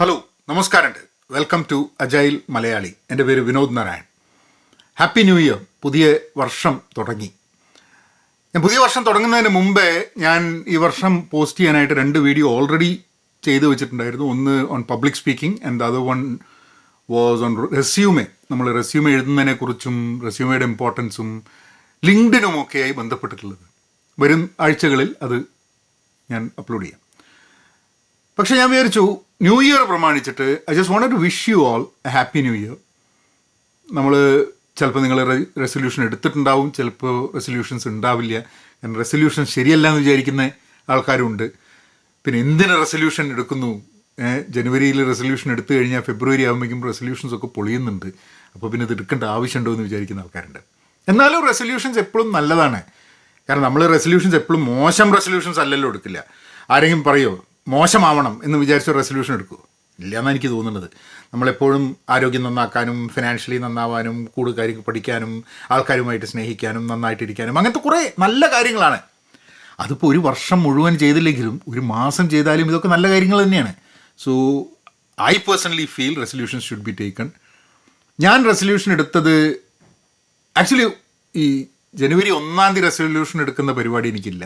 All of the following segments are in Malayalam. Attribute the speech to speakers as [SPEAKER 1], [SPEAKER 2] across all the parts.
[SPEAKER 1] ഹലോ, നമസ്കാരമുണ്ട്. Welcome to agile Malayali. എൻ്റെ പേര് Vinod Narayan. Happy new year. പുതിയ വർഷം തുടങ്ങി. ഞാൻ പുതിയ വർഷം തുടങ്ങുന്നതിന് മുമ്പേ ഞാൻ ഈ വർഷം പോസ്റ്റ് ചെയ്യാനായിട്ട് 2 വീഡിയോ ഓൾറെഡി ചെയ്തു വെച്ചിട്ടുണ്ടായിരുന്നു. ഒന്ന് on public speaking and other one was on resume. നമ്മൾ റെസ്യൂമെ എഴുതുന്നതിനെക്കുറിച്ചും റെസ്യൂമയുടെ ഇമ്പോർട്ടൻസും ലിങ്ക്ഡിനുമൊക്കെയായി ബന്ധപ്പെട്ടിട്ടുള്ളത്. വരും ആഴ്ചകളിൽ അത് ഞാൻ അപ്ലോഡ് ചെയ്യാം. പക്ഷെ ഞാൻ വിചാരിച്ചു ന്യൂ ഇയർ പ്രമാണിച്ചിട്ട് I just wanted to wish you all a happy new year. നമ്മൾ ചിലപ്പോൾ നിങ്ങൾ റെസൊല്യൂഷൻ എടുത്തിട്ടുണ്ടാവും, ചിലപ്പോൾ റെസൊല്യൂഷൻസ് ഉണ്ടാവില്ല. കാരണം റെസൊല്യൂഷൻ ശരിയല്ല എന്ന് വിചാരിക്കുന്ന ആൾക്കാരുണ്ട്. പിന്നെ എന്തിന് റെസൊല്യൂഷൻ എടുക്കുന്നു? ജനുവരിയിൽ റെസൊല്യൂഷൻ എടുത്തു കഴിഞ്ഞാൽ ഫെബ്രുവരി ആകുമ്പോഴേക്കും റെസൊല്യൂഷൻസ് ഒക്കെ പൊളിയുന്നുണ്ട്. അപ്പോൾ പിന്നെ ഇത് എടുക്കേണ്ട ആവശ്യമുണ്ടോ എന്ന് വിചാരിക്കുന്ന ആൾക്കാരുണ്ട്. എന്നാലും റെസൊല്യൂഷൻസ് എപ്പോഴും നല്ലതാണ്. കാരണം നമ്മൾ റെസൊല്യൂഷൻസ് എപ്പോഴും മോശം റെസൊല്യൂഷൻസ് അല്ലല്ലോ എടുക്കില്ല. ആരെങ്കിലും പറയുമോ മോശമാവണം എന്ന് വിചാരിച്ച റെസൊല്യൂഷൻ എടുക്കുമോ? ഇല്ല എന്നാണ് എനിക്ക് തോന്നുന്നത്. നമ്മളെപ്പോഴും ആരോഗ്യം നന്നാക്കാനും ഫിനാൻഷ്യലി നന്നാവാനും കൂടുതൽ കാര്യങ്ങൾ പഠിക്കാനും ആൾക്കാരുമായിട്ട് സ്നേഹിക്കാനും നന്നായിട്ടിരിക്കാനും അങ്ങനത്തെ കുറേ നല്ല കാര്യങ്ങളാണ്. അതിപ്പോൾ ഒരു വർഷം മുഴുവൻ ചെയ്തില്ലെങ്കിലും ഒരു മാസം ചെയ്താലും ഇതൊക്കെ നല്ല കാര്യങ്ങൾ തന്നെയാണ്. So I personally feel resolutions should be taken. ഞാൻ റെസൊല്യൂഷൻ എടുത്തത് ആക്ച്വലി ഈ ജനുവരി 1 റെസൊല്യൂഷൻ എടുക്കുന്ന പരിപാടി എനിക്കില്ല.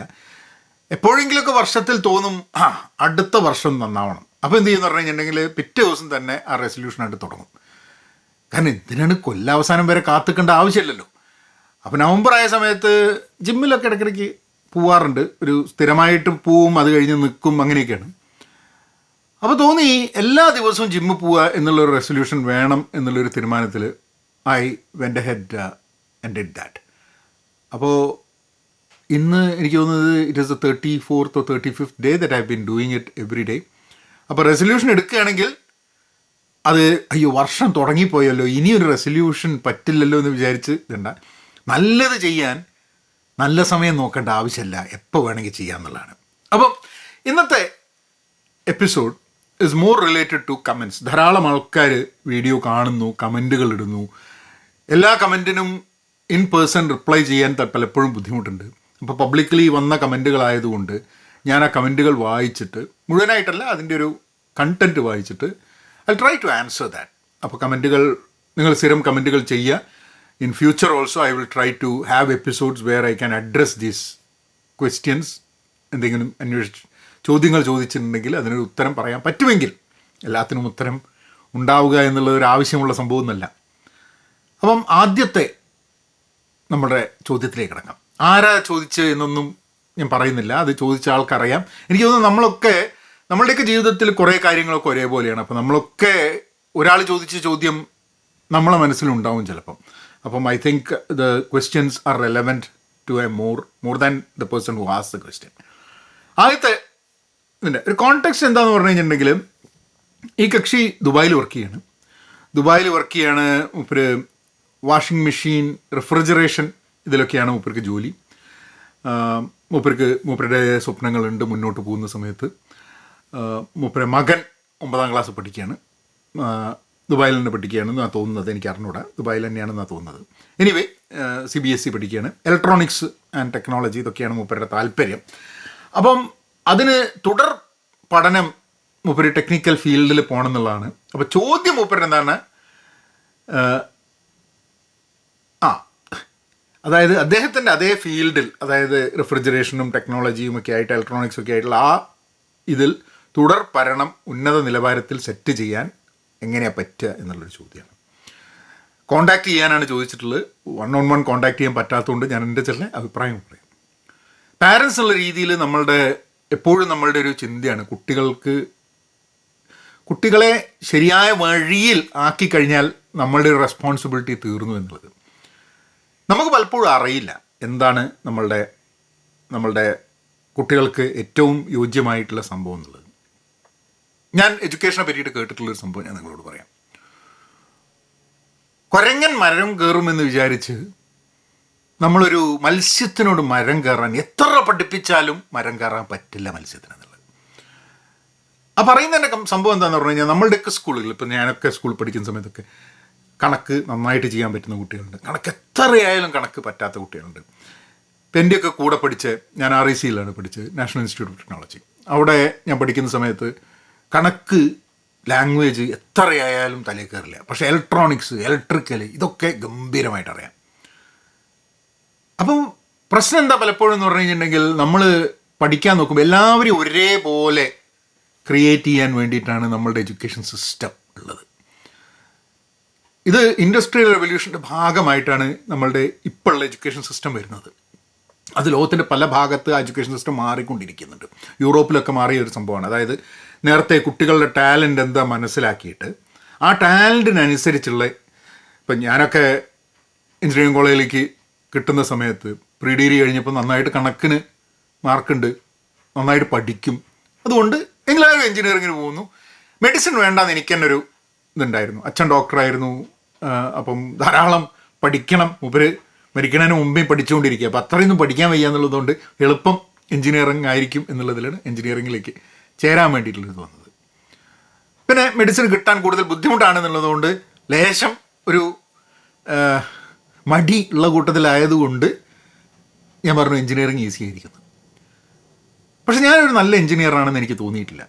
[SPEAKER 1] എപ്പോഴെങ്കിലുമൊക്കെ വർഷത്തിൽ തോന്നും അടുത്ത വർഷം നന്നാവണം. അപ്പോൾ എന്ത് ചെയ്യുമെന്ന് പറഞ്ഞു കഴിഞ്ഞിട്ടുണ്ടെങ്കിൽ പിറ്റേ ദിവസം തന്നെ ആ റെസൊല്യൂഷനായിട്ട് തുടങ്ങും. കാരണം എന്തിനാണ് കൊല്ലാവസാനം വരെ കാത്തിക്കേണ്ട ആവശ്യമില്ലല്ലോ. അപ്പോൾ നവംബർ ആയ സമയത്ത് ജിമ്മിലൊക്കെ ഇടയ്ക്കിടയ്ക്ക് പോവാറുണ്ട്. ഒരു സ്ഥിരമായിട്ട് പോവും, അത് കഴിഞ്ഞ് നിൽക്കും, അങ്ങനെയൊക്കെയാണ്. അപ്പോൾ തോന്നി എല്ലാ ദിവസവും ജിമ്മിൽ പോവുക എന്നുള്ളൊരു റെസൊല്യൂഷൻ വേണം എന്നുള്ളൊരു തീരുമാനത്തിൽ I vent head and did that. അപ്പോൾ ഇന്ന് എനിക്ക് തോന്നുന്നത് it is the 34th or 35th day that I have been doing it every day. അപ്പോൾ റെസൊല്യൂഷൻ എടുക്കുകയാണെങ്കിൽ അത് അയ്യോ വർഷം തുടങ്ങിപ്പോയല്ലോ, ഇനിയൊരു റെസൊല്യൂഷൻ പറ്റില്ലല്ലോ എന്ന് വിചാരിച്ച് ഇതുണ്ട. നല്ലത് ചെയ്യാൻ നല്ല സമയം നോക്കേണ്ട ആവശ്യമില്ല, എപ്പോൾ വേണമെങ്കിൽ ചെയ്യാമെന്നുള്ളതാണ്. അപ്പം ഇന്നത്തെ episode is more related to comments. ധാരാളം ആൾക്കാർ വീഡിയോ കാണുന്നു, കമൻറ്റുകൾ ഇടുന്നു. എല്ലാ കമൻറ്റിനും ഇൻ പേഴ്സൺ റിപ്ലൈ ചെയ്യാൻ പലപ്പോഴും ബുദ്ധിമുട്ടുണ്ട്. അപ്പോൾ പബ്ലിക്കലി വന്ന കമൻറ്റുകളായതുകൊണ്ട് ഞാൻ ആ കമൻറ്റുകൾ വായിച്ചിട്ട് മുഴുവനായിട്ടല്ല, അതിൻ്റെ ഒരു കണ്ടൻറ്റ് വായിച്ചിട്ട് I try to answer that. അപ്പോൾ കമൻറ്റുകൾ നിങ്ങൾ സ്ഥിരം കമൻറ്റുകൾ ചെയ്യുക. In future also I will try to have episodes where I can address these questions. എന്തെങ്കിലും ചോദ്യങ്ങൾ ചോദിച്ചിട്ടുണ്ടെങ്കിൽ അതിനൊരു ഉത്തരം പറയാൻ പറ്റുമെങ്കിൽ. എല്ലാത്തിനും ഉത്തരം ഉണ്ടാവുക എന്നുള്ളതൊരു ആവശ്യമുള്ള സംഭവമൊന്നുമല്ല. അപ്പം ആദ്യത്തെ നമ്മുടെ ചോദ്യത്തിലേക്ക് കിടക്കാം. ആരാ ചോദിച്ച് എന്നൊന്നും ഞാൻ പറയുന്നില്ല, അത് ചോദിച്ച ആൾക്കറിയാം. എനിക്ക് തോന്നുന്നു നമ്മളുടെയൊക്കെ ജീവിതത്തിൽ കുറേ കാര്യങ്ങളൊക്കെ ഒരേപോലെയാണ്. അപ്പോൾ നമ്മളൊക്കെ ഒരാൾ ചോദിച്ച ചോദ്യം നമ്മളെ മനസ്സിലുണ്ടാവും ചിലപ്പം. അപ്പം I think the questions are relevant to a more than the person who asked the question. ആദ്യത്തെ ഇതിൻ്റെ ഒരു കോണ്ടെക്സ്റ്റ് എന്താണെന്ന് പറഞ്ഞു കഴിഞ്ഞിട്ടുണ്ടെങ്കിൽ, ഈ കക്ഷി ദുബായിൽ വർക്ക് ചെയ്യാണ്. ഒരു വാഷിംഗ് മെഷീൻ, റെഫ്രിജറേഷൻ, ഇതിലൊക്കെയാണ് മൂപ്പർക്ക് ജോലി. മൂപ്പരുടെ സ്വപ്നങ്ങളുണ്ട് മുന്നോട്ട് പോകുന്ന സമയത്ത്. മൂപ്പരുടെ മകൻ 9ാം ക്ലാസ് പഠിക്കുകയാണ്. ദുബായിൽ തന്നെ പഠിക്കുകയാണെന്നാണ് തോന്നുന്നത്, എനിക്ക് അറിഞ്ഞൂടാ. ദുബായിൽ തന്നെയാണെന്നാണ് തോന്നുന്നത്. എനിവേ CBSE പഠിക്കുകയാണ്. ഇലക്ട്രോണിക്സ് ആൻഡ് ടെക്നോളജി, ഇതൊക്കെയാണ് മൂപ്പരുടെ താല്പര്യം. അപ്പം അതിന് തുടർ പഠനം മൂപ്പര് ടെക്നിക്കൽ ഫീൽഡിൽ പോകണം എന്നുള്ളതാണ്. അപ്പോൾ ചോദ്യം മൂപ്പരുടെ എന്താണ്, അതായത് അദ്ദേഹത്തിൻ്റെ അതേ ഫീൽഡിൽ, അതായത് റെഫ്രിജറേഷനും ടെക്നോളജിയും ഒക്കെ ആയിട്ട് ഇലക്ട്രോണിക്സും ഒക്കെ ആയിട്ടുള്ള ആ ഇതിൽ തുടർ പഠനം ഉന്നത നിലവാരത്തിൽ സെറ്റ് ചെയ്യാൻ എങ്ങനെയാണ് പറ്റുക എന്നുള്ളൊരു ചോദ്യമാണ്. കോണ്ടാക്ട് ചെയ്യാനാണ് ചോദിച്ചിട്ടുള്ളത്. 1-on-1 കോണ്ടാക്ട് ചെയ്യാൻ പറ്റാത്തതുകൊണ്ട് ഞാൻ എൻ്റെ ചില അഭിപ്രായം പറയാം. പാരൻസ് എന്നുള്ള രീതിയിൽ എപ്പോഴും നമ്മളുടെ ഒരു ചിന്തയാണ് കുട്ടികളെ ശരിയായ വഴിയിൽ ആക്കി കഴിഞ്ഞാൽ നമ്മളുടെ ഒരു റെസ്പോൺസിബിലിറ്റി തീർന്നു എന്നുള്ളത്. നമുക്ക് പലപ്പോഴും അറിയില്ല എന്താണ് നമ്മളുടെ കുട്ടികൾക്ക് ഏറ്റവും യോജ്യമായിട്ടുള്ള സംഭവം എന്നുള്ളത്. ഞാൻ എഡ്യൂക്കേഷനെ പറ്റിയിട്ട് കേട്ടിട്ടുള്ളൊരു സംഭവം ഞാൻ നിങ്ങളോട് പറയാം. കുരങ്ങൻ മരം കയറുമെന്ന് വിചാരിച്ച് നമ്മളൊരു മത്സ്യത്തിനോട് മരം കയറാൻ എത്ര പഠിപ്പിച്ചാലും മരം കയറാൻ പറ്റില്ല മത്സ്യത്തിനെന്നുള്ളത്. ആ പറയുന്നതിൻ്റെ സംഭവം എന്താണെന്ന് പറഞ്ഞു കഴിഞ്ഞാൽ, നമ്മളുടെയൊക്കെ സ്കൂളുകൾ, ഇപ്പം ഞാനൊക്കെ സ്കൂളിൽ പഠിക്കുന്ന സമയത്തൊക്കെ കണക്ക് നന്നായിട്ട് ചെയ്യാൻ പറ്റുന്ന കുട്ടികളുണ്ട്, കണക്ക് എത്രയായാലും കണക്ക് പറ്റാത്ത കുട്ടികളുണ്ട്. ഇപ്പം എൻ്റെയൊക്കെ കൂടെ പഠിച്ച്, ഞാൻ RECയിലാണ് പഠിച്ചത്, നാഷണൽ ഇൻസ്റ്റിറ്റ്യൂട്ട് ഓഫ് ടെക്നോളജി. അവിടെ ഞാൻ പഠിക്കുന്ന സമയത്ത് കണക്ക് ലാംഗ്വേജ് എത്രയായാലും തലയിൽ കയറില്ല. പക്ഷേ ഇലക്ട്രോണിക്സ്, ഇലക്ട്രിക്കൽ ഇതൊക്കെ ഗംഭീരമായിട്ട് അറിയാം. അപ്പം പ്രശ്നം എന്താ പലപ്പോഴും എന്ന് പറഞ്ഞു കഴിഞ്ഞിട്ടുണ്ടെങ്കിൽ, നമ്മൾ പഠിക്കാൻ നോക്കുമ്പോൾ എല്ലാവരും ഒരേപോലെ ക്രിയേറ്റ് ചെയ്യാൻ വേണ്ടിയിട്ടാണ് നമ്മളുടെ എഡ്യൂക്കേഷൻ സിസ്റ്റം ഉള്ളത്. ഇത് ഇൻഡസ്ട്രിയൽ റെവല്യൂഷൻ്റെ ഭാഗമായിട്ടാണ് നമ്മളുടെ ഇപ്പോഴുള്ള എഡ്യൂക്കേഷൻ സിസ്റ്റം വരുന്നത്. അത് ലോകത്തിൻ്റെ പല ഭാഗത്ത് എഡ്യൂക്കേഷൻ സിസ്റ്റം മാറിക്കൊണ്ടിരിക്കുന്നുണ്ട്. യൂറോപ്പിലൊക്കെ മാറിയ ഒരു സംഭവമാണ്. അതായത് നേരത്തെ കുട്ടികളുടെ ടാലൻ്റ് എന്താ മനസ്സിലാക്കിയിട്ട് ആ ടാലൻറ്റിനനുസരിച്ചുള്ള, ഇപ്പം ഞാനൊക്കെ എഞ്ചിനീയറിംഗ് കോളേജിലേക്ക് കിട്ടുന്ന സമയത്ത് പ്രീ ഡിഗ്രി കഴിഞ്ഞപ്പോൾ നന്നായിട്ട് കണക്കിന് മാർക്കുണ്ട്, നന്നായിട്ട് പഠിക്കും, അതുകൊണ്ട് എല്ലാവരും എഞ്ചിനീയറിങ്ങിന് പോകുന്നു. മെഡിസിൻ വേണ്ടാന്ന് എനിക്ക് തന്നെ ഒരു ഇതുണ്ടായിരുന്നു. അച്ഛൻ ഡോക്ടറായിരുന്നു, അപ്പം ധാരാളം പഠിക്കണം, ഉപരി മരിക്കണതിന് മുമ്പേ പഠിച്ചുകൊണ്ടിരിക്കുക. അപ്പോൾ അത്രയൊന്നും പഠിക്കാൻ വയ്യ എന്നുള്ളതുകൊണ്ട് എളുപ്പം എഞ്ചിനീയറിംഗ് ആയിരിക്കും എന്നുള്ളതിലാണ് എഞ്ചിനീയറിംഗിലേക്ക് ചേരാൻ വേണ്ടിയിട്ടുള്ളത് വന്നത്. പിന്നെ മെഡിസിൻ കിട്ടാൻ കൂടുതൽ ബുദ്ധിമുട്ടാണെന്നുള്ളതുകൊണ്ട് ലേശം ഒരു മടി ഉള്ള കൂട്ടത്തിലായതുകൊണ്ട് ഞാൻ പറഞ്ഞു എഞ്ചിനീയറിംഗ് ഈസി ആയിരിക്കുന്നു. പക്ഷെ ഞാനൊരു നല്ല എഞ്ചിനീയറാണെന്ന് എനിക്ക് തോന്നിയിട്ടില്ല,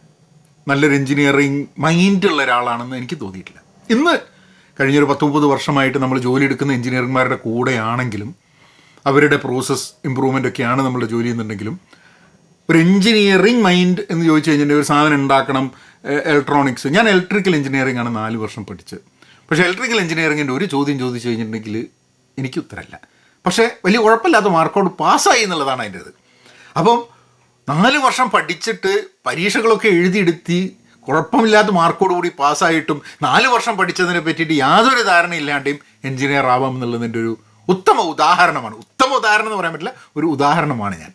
[SPEAKER 1] നല്ലൊരു എഞ്ചിനീയറിംഗ് മൈൻഡുള്ള ഒരാളാണെന്ന് എനിക്ക് തോന്നിയിട്ടില്ല. ഇന്ന് കഴിഞ്ഞൊരു 10-30 വർഷമായിട്ട് നമ്മൾ ജോലി എടുക്കുന്ന എഞ്ചിനീയർമാരുടെ കൂടെയാണെങ്കിലും അവരുടെ പ്രോസസ്സ് ഇമ്പ്രൂവ്മെൻ്റ് ഒക്കെയാണ് നമ്മൾ ജോലി ചെയ്യുന്നുണ്ടെങ്കിലും, ഒരു എഞ്ചിനീയറിംഗ് മൈൻഡ് എന്ന് ചോദിച്ചു കഴിഞ്ഞിട്ടുണ്ടെങ്കിൽ ഒരു സാധനം ഉണ്ടാക്കണം, ഇലക്ട്രോണിക്സ്, ഞാൻ ഇലക്ട്രിക്കൽ എഞ്ചിനീയറിംഗ് ആണ് 4 വർഷം പഠിച്ചത്. പക്ഷേ ഇലക്ട്രിക്കൽ എഞ്ചിനീയറിങ്ങിൻ്റെ ഒരു ചോദ്യം ചോദിച്ചു കഴിഞ്ഞിട്ടുണ്ടെങ്കിൽ എനിക്ക് ഉത്തരമില്ല. പക്ഷേ വലിയ കുഴപ്പമില്ലാത്ത മാർക്കോട് പാസ്സായി എന്നുള്ളതാണ് അതിൻ്റെ ഇത്. അപ്പം 4 വർഷം പഠിച്ചിട്ട് പരീക്ഷകളൊക്കെ എഴുതിയെടുത്തി കുഴപ്പമില്ലാത്ത മാർക്കോടുകൂടി പാസ്സായിട്ടും 4 വർഷം പഠിച്ചതിനെ പറ്റിയിട്ട് യാതൊരു ധാരണയില്ലാണ്ടെയും എഞ്ചിനീയർ ആവാം എന്നുള്ളതിൻ്റെ ഒരു ഉത്തമ ഉദാഹരണമാണ്. ഉത്തമ ഉദാഹരണം എന്ന് പറയാൻ പറ്റില്ല, ഒരു ഉദാഹരണമാണ് ഞാൻ.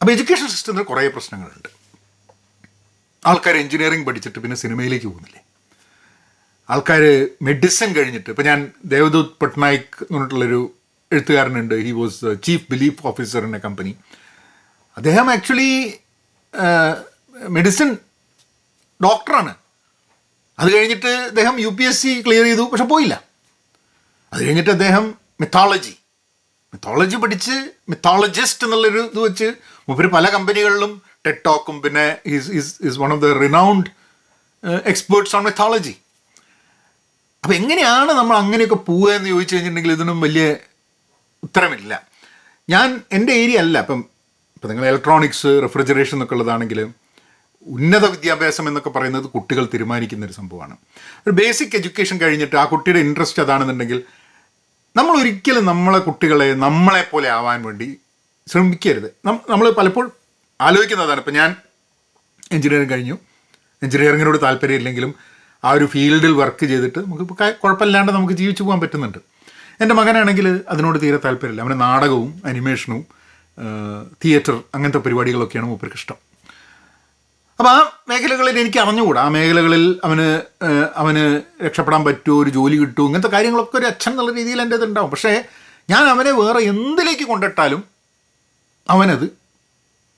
[SPEAKER 1] അപ്പോൾ എഡ്യൂക്കേഷൻ സിസ്റ്റത്തിൽ കുറേ പ്രശ്നങ്ങളുണ്ട്. ആൾക്കാർ എഞ്ചിനീയറിംഗ് പഠിച്ചിട്ട് പിന്നെ സിനിമയിലേക്ക് പോകുന്നില്ലേ? ആൾക്കാർ മെഡിസിൻ കഴിഞ്ഞിട്ട്, ഇപ്പോൾ ഞാൻ ദേവദൂത് പട്നായിക് എന്ന് പറഞ്ഞിട്ടുള്ളൊരു എഴുത്തുകാരനുണ്ട്. He was chief belief officer in a company. അദ്ദേഹം ആക്ച്വലി മെഡിസിൻ ഡോക്ടറാണ്. അത് കഴിഞ്ഞിട്ട് അദ്ദേഹം UPSC ക്ലിയർ ചെയ്തു, പക്ഷെ പോയില്ല. അത് കഴിഞ്ഞിട്ട് അദ്ദേഹം മിത്തോളജി പഠിച്ച് മിത്തോളജിസ്റ്റ് എന്നുള്ളൊരു ഇത് വെച്ച് മൂപ്പര് പല കമ്പനികളിലും ടെഡ് ടോക്കും, പിന്നെ is one of the renowned experts on mythology. അപ്പോൾ എങ്ങനെയാണ് നമ്മൾ അങ്ങനെയൊക്കെ പോവുക എന്ന് ചോദിച്ചു കഴിഞ്ഞിട്ടുണ്ടെങ്കിൽ ഇതിനും വലിയ ഉത്തരമില്ല. എൻ്റെ ഏരിയ അല്ല. ഇപ്പം നിങ്ങൾ ഇലക്ട്രോണിക്സ്, റെഫ്രിജറേഷൻ എന്നൊക്കെ ഉള്ളതാണെങ്കിൽ ഉന്നത വിദ്യാഭ്യാസം എന്നൊക്കെ പറയുന്നത് കുട്ടികൾ തീരുമാനിക്കുന്നൊരു സംഭവമാണ്. ഒരു ബേസിക് എഡ്യൂക്കേഷൻ കഴിഞ്ഞിട്ട് ആ കുട്ടിയുടെ ഇൻട്രസ്റ്റ് അതാണെന്നുണ്ടെങ്കിൽ നമ്മൾ ഒരിക്കലും നമ്മളെ കുട്ടികളെ നമ്മളെപ്പോലെ ആവാൻ വേണ്ടി ശ്രമിക്കരുത്. നമ്മൾ പലപ്പോഴും ആലോചിക്കുന്നതാണ്. ഇപ്പം ഞാൻ എഞ്ചിനീയറിംഗ് കഴിഞ്ഞു, എഞ്ചിനീയറിങ്ങിനോട് താല്പര്യമില്ലെങ്കിലും ആ ഒരു ഫീൽഡിൽ വർക്ക് ചെയ്തിട്ട് നമുക്ക് കുഴപ്പമില്ലാണ്ട് നമുക്ക് ജീവിച്ചു പോകാൻ പറ്റുന്നുണ്ട്. എൻ്റെ മകനാണെങ്കിൽ അതിനോട് തീരെ താല്പര്യമില്ല. അവന് നാടകവും അനിമേഷനും തിയേറ്റർ അങ്ങനത്തെ പരിപാടികളൊക്കെയാണ് മൂപ്പർക്ക് ഇഷ്ടം. അപ്പോൾ ആ മേഖലകളിൽ എനിക്ക് അറിഞ്ഞുകൂടാ. ആ മേഖലകളിൽ അവന് രക്ഷപ്പെടാൻ പറ്റുമോ, ഒരു ജോലി കിട്ടുമോ, ഇങ്ങനത്തെ കാര്യങ്ങളൊക്കെ ഒരു അച്ഛൻ എന്നുള്ള രീതിയിൽ എൻ്റെ ഇതുണ്ടാവും. പക്ഷേ ഞാൻ അവനെ വേറെ എന്തിലേക്ക് കൊണ്ടിട്ടാലും അവനത്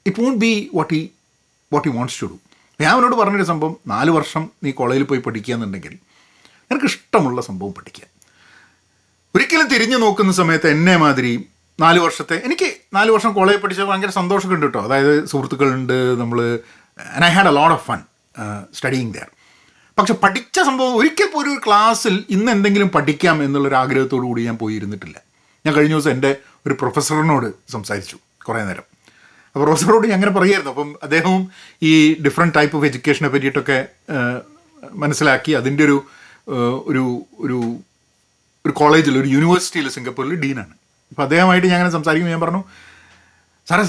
[SPEAKER 1] it won't be what he wants to do. ഞാൻ അവനോട് പറഞ്ഞൊരു സംഭവം, 4 വർഷം നീ കോളേജിൽ പോയി പഠിക്കുക എന്നുണ്ടെങ്കിൽ നിനക്ക് ഇഷ്ടമുള്ള സംഭവം പഠിക്കുക. ഒരിക്കലും തിരിഞ്ഞു നോക്കുന്ന സമയത്ത് എന്നെ മാതിരി 4 വർഷത്തെ, എനിക്ക് 4 വർഷം കോളേജിൽ പഠിച്ചത് ഭയങ്കര സന്തോഷമൊക്കെ ഉണ്ട് കേട്ടോ. അതായത് സുഹൃത്തുക്കളുണ്ട്, and I had a lot of fun studying there. പക്ഷെ പഠിച്ച സംഭവം ഒരിക്കൽ പോലും ഒരു ക്ലാസ്സിൽ ഇന്ന് എന്തെങ്കിലും പഠിക്കാം എന്നുള്ളൊരു ആഗ്രഹത്തോടു കൂടി ഞാൻ പോയിരുന്നിട്ടില്ല. ഞാൻ കഴിഞ്ഞ ദിവസം എൻ്റെ ഒരു പ്രൊഫസറിനോട് സംസാരിച്ചു കുറേ നേരം. അപ്പോൾ പ്രൊഫസറോട് ഞാൻ അങ്ങനെ പറയായിരുന്നു. അപ്പം അദ്ദേഹവും ഈ ഡിഫറെൻറ്റ് ടൈപ്പ് ഓഫ് എഡ്യൂക്കേഷനെ പറ്റിയിട്ടൊക്കെ മനസ്സിലാക്കി അതിൻ്റെ ഒരു കോളേജിൽ, ഒരു യൂണിവേഴ്സിറ്റിയിൽ സിംഗപ്പൂരിൽ ഡീനാണ്. അപ്പോൾ അദ്ദേഹമായിട്ട് ഞാൻ അങ്ങനെ സംസാരിക്കുമ്പോൾ ഞാൻ പറഞ്ഞു,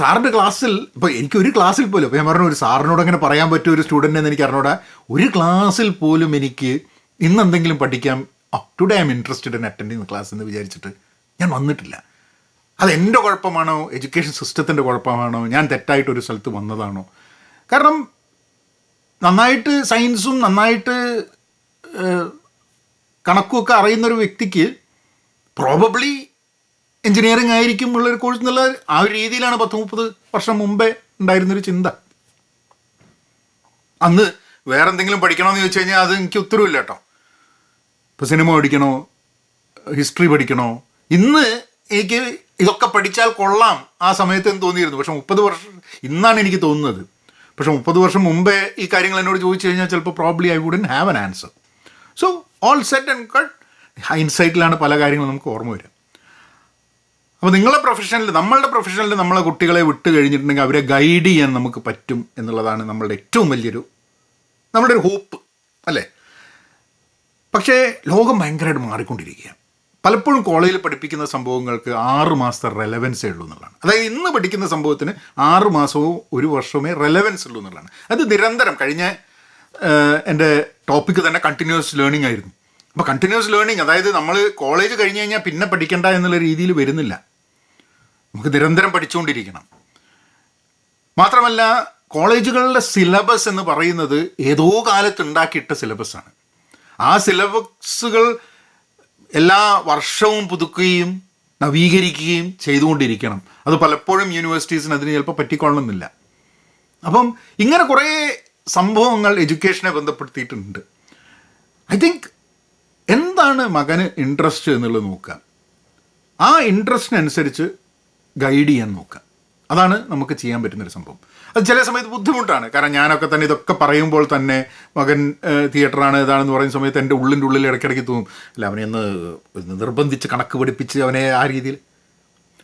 [SPEAKER 1] സാറിൻ്റെ ക്ലാസ്സിൽ, ഇപ്പോൾ എനിക്കൊരു ക്ലാസ്സിൽ പോലും, അപ്പോൾ ഞാൻ പറഞ്ഞു ഒരു സാറിനോട് അങ്ങനെ പറയാൻ പറ്റും ഒരു സ്റ്റുഡൻ്റ് എനിക്ക് അറിഞ്ഞൂടാ, ഒരു ക്ലാസ്സിൽ പോലും എനിക്ക് ഇന്നെന്തെങ്കിലും പഠിക്കാം, today I M interested in attending class എന്ന് വിചാരിച്ചിട്ട് ഞാൻ വന്നിട്ടില്ല. അതെൻ്റെ കുഴപ്പമാണോ, എഡ്യൂക്കേഷൻ സിസ്റ്റത്തിൻ്റെ കുഴപ്പമാണോ, ഞാൻ തെറ്റായിട്ടൊരു സ്ഥലത്ത് വന്നതാണോ? കാരണം നന്നായിട്ട് സയൻസും നന്നായിട്ട് കണക്കുമൊക്കെ അറിയുന്നൊരു വ്യക്തിക്ക് പ്രോബബ്ലി എഞ്ചിനീയറിംഗ് ആയിരിക്കും ഉള്ളൊരു കോഴ്സ് എന്നുള്ള ആ ഒരു രീതിയിലാണ് 10-30 വർഷം മുമ്പേ ഉണ്ടായിരുന്നൊരു ചിന്ത. അന്ന് വേറെ എന്തെങ്കിലും പഠിക്കണമെന്ന് ചോദിച്ചു കഴിഞ്ഞാൽ അത് എനിക്ക് ഉത്തരവില്ല കേട്ടോ. ഇപ്പോൾ സിനിമ പഠിക്കണോ, ഹിസ്റ്ററി പഠിക്കണോ, ഇന്ന് എനിക്ക് ഇതൊക്കെ പഠിച്ചാൽ കൊള്ളാം ആ സമയത്ത് എന്ന് തോന്നിയിരുന്നു. പക്ഷെ 30 വർഷം, ഇന്നാണ് എനിക്ക് തോന്നുന്നത് പക്ഷേ 30 വർഷം മുമ്പേ ഈ കാര്യങ്ങൾ എന്നോട് ചോദിച്ചു കഴിഞ്ഞാൽ ചിലപ്പോൾ probably I wouldn't have an answer. So all set and cut ഹൈൻസൈറ്റിലാണ് പല കാര്യങ്ങളും നമുക്ക് ഓർമ്മ വരിക. അപ്പോൾ നമ്മളുടെ പ്രൊഫഷനിൽ നമ്മളെ കുട്ടികളെ വിട്ട് കഴിഞ്ഞിട്ടുണ്ടെങ്കിൽ അവരെ ഗൈഡ് ചെയ്യാൻ നമുക്ക് പറ്റും എന്നുള്ളതാണ് നമ്മളുടെ ഏറ്റവും നമ്മുടെ ഒരു ഹോപ്പ്, അല്ലേ? പക്ഷേ ലോകം ഭയങ്കരമായിട്ട് മാറിക്കൊണ്ടിരിക്കുക. പലപ്പോഴും കോളേജിൽ പഠിപ്പിക്കുന്ന സംഭവങ്ങൾക്ക് 6 മാസത്തെ റെലവൻസേ ഉള്ളൂ എന്നുള്ളതാണ്. അതായത് ഇന്ന് പഠിക്കുന്ന സംഭവത്തിന് 6 മാസവും 1 വർഷവുമേ റെലവൻസ് ഉള്ളൂ എന്നുള്ളതാണ്. അത് നിരന്തരം കഴിഞ്ഞ എൻ്റെ ടോപ്പിക്ക് തന്നെ കണ്ടിന്യൂസ് ലേണിംഗ് ആയിരുന്നു. അപ്പോൾ കണ്ടിന്യൂസ് ലേണിംഗ്, അതായത് നമ്മൾ കോളേജ് കഴിഞ്ഞ് കഴിഞ്ഞാൽ പിന്നെ പഠിക്കണ്ട എന്നുള്ള രീതിയിൽ വരുന്നില്ല. നമുക്ക് നിരന്തരം പഠിച്ചുകൊണ്ടിരിക്കണം. മാത്രമല്ല കോളേജുകളുടെ സിലബസ് എന്ന് പറയുന്നത് ഏതോ കാലത്ത് ഉണ്ടാക്കിയിട്ട സിലബസാണ്. ആ സിലബസുകൾ എല്ലാ വർഷവും പുതുക്കുകയും നവീകരിക്കുകയും ചെയ്തുകൊണ്ടിരിക്കണം. അത് പലപ്പോഴും യൂണിവേഴ്സിറ്റീസിന് അതിന് ചിലപ്പോൾ പറ്റിക്കൊള്ളണമെന്നില്ല. അപ്പം ഇങ്ങനെ കുറേ സംഭവങ്ങൾ എഡ്യൂക്കേഷനെ ബന്ധപ്പെടുത്തിയിട്ടുണ്ട്. ഐ തിങ്ക് എന്താണ് മകന് ഇൻട്രസ്റ്റ് എന്നുള്ളത് നോക്കുക, ആ ഇൻട്രസ്റ്റിനനുസരിച്ച് ഗൈഡ് ചെയ്യാൻ നോക്കുക. അതാണ് നമുക്ക് ചെയ്യാൻ പറ്റുന്നൊരു സംഭവം. അത് ചില സമയത്ത് ബുദ്ധിമുട്ടാണ്. കാരണം ഞാനൊക്കെ തന്നെ ഇതൊക്കെ പറയുമ്പോൾ തന്നെ മകൻ തിയേറ്ററാണ് ഇതാണെന്ന് പറയുന്ന സമയത്ത് എൻ്റെ ഉള്ളിൽ ഇടയ്ക്കിടയ്ക്ക് തോന്നും, അല്ല അവനെ ഒന്ന് നിർബന്ധിച്ച് കണക്ക് പഠിപ്പിച്ച് അവനെ ആ രീതിയിൽ.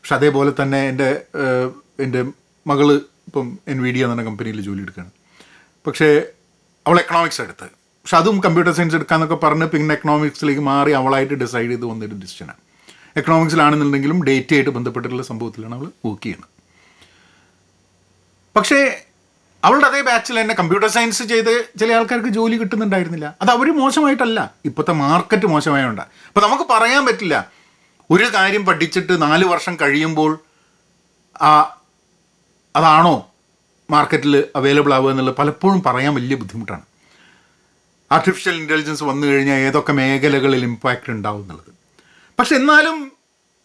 [SPEAKER 1] പക്ഷെ അതേപോലെ തന്നെ എൻ്റെ മകള് ഇപ്പം NVIDIA എന്ന കമ്പനിയിൽ ജോലി എടുക്കുകയാണ്. പക്ഷേ അവൾ എക്കണോമിക്സ് എടുത്ത്, പക്ഷെ അതും കമ്പ്യൂട്ടർ സയൻസ് എടുക്കാമെന്നൊക്കെ പറഞ്ഞ് പിന്നെ എക്കണോമിക്സിലേക്ക് മാറി അവളായിട്ട് ഡിസൈഡ് ചെയ്ത് വന്നൊരു ഡിസിഷനാണ്. എക്കണോമിക്സിലാണെന്നുണ്ടെങ്കിലും ഡേറ്റയായിട്ട് ബന്ധപ്പെട്ടിട്ടുള്ള സംഭവത്തിലാണ് അവൾ വർക്ക് ചെയ്യുന്നത്. പക്ഷേ അവളുടെ അതേ ബാച്ചിൽ തന്നെ കമ്പ്യൂട്ടർ സയൻസ് ചെയ്ത് ചില ആൾക്കാർക്ക് ജോലി കിട്ടുന്നുണ്ടായിരുന്നില്ല. അത് അവർ മോശമായിട്ടല്ല, ഇപ്പോഴത്തെ മാർക്കറ്റ് മോശമായതുകൊണ്ടാണ്. അപ്പോൾ നമുക്ക് പറയാൻ പറ്റില്ല ഒരു കാര്യം പഠിച്ചിട്ട് 4 വർഷം കഴിയുമ്പോൾ അതാണോ മാർക്കറ്റിൽ അവൈലബിൾ ആവുക എന്നുള്ളത് പലപ്പോഴും പറയാൻ വലിയ ബുദ്ധിമുട്ടാണ്. ആർട്ടിഫിഷ്യൽ ഇൻ്റലിജൻസ് വന്നു കഴിഞ്ഞാൽ ഏതൊക്കെ മേഖലകളിൽ ഇമ്പാക്റ്റ് ഉണ്ടാവും എന്നുള്ളത്. പക്ഷെ എന്നാലും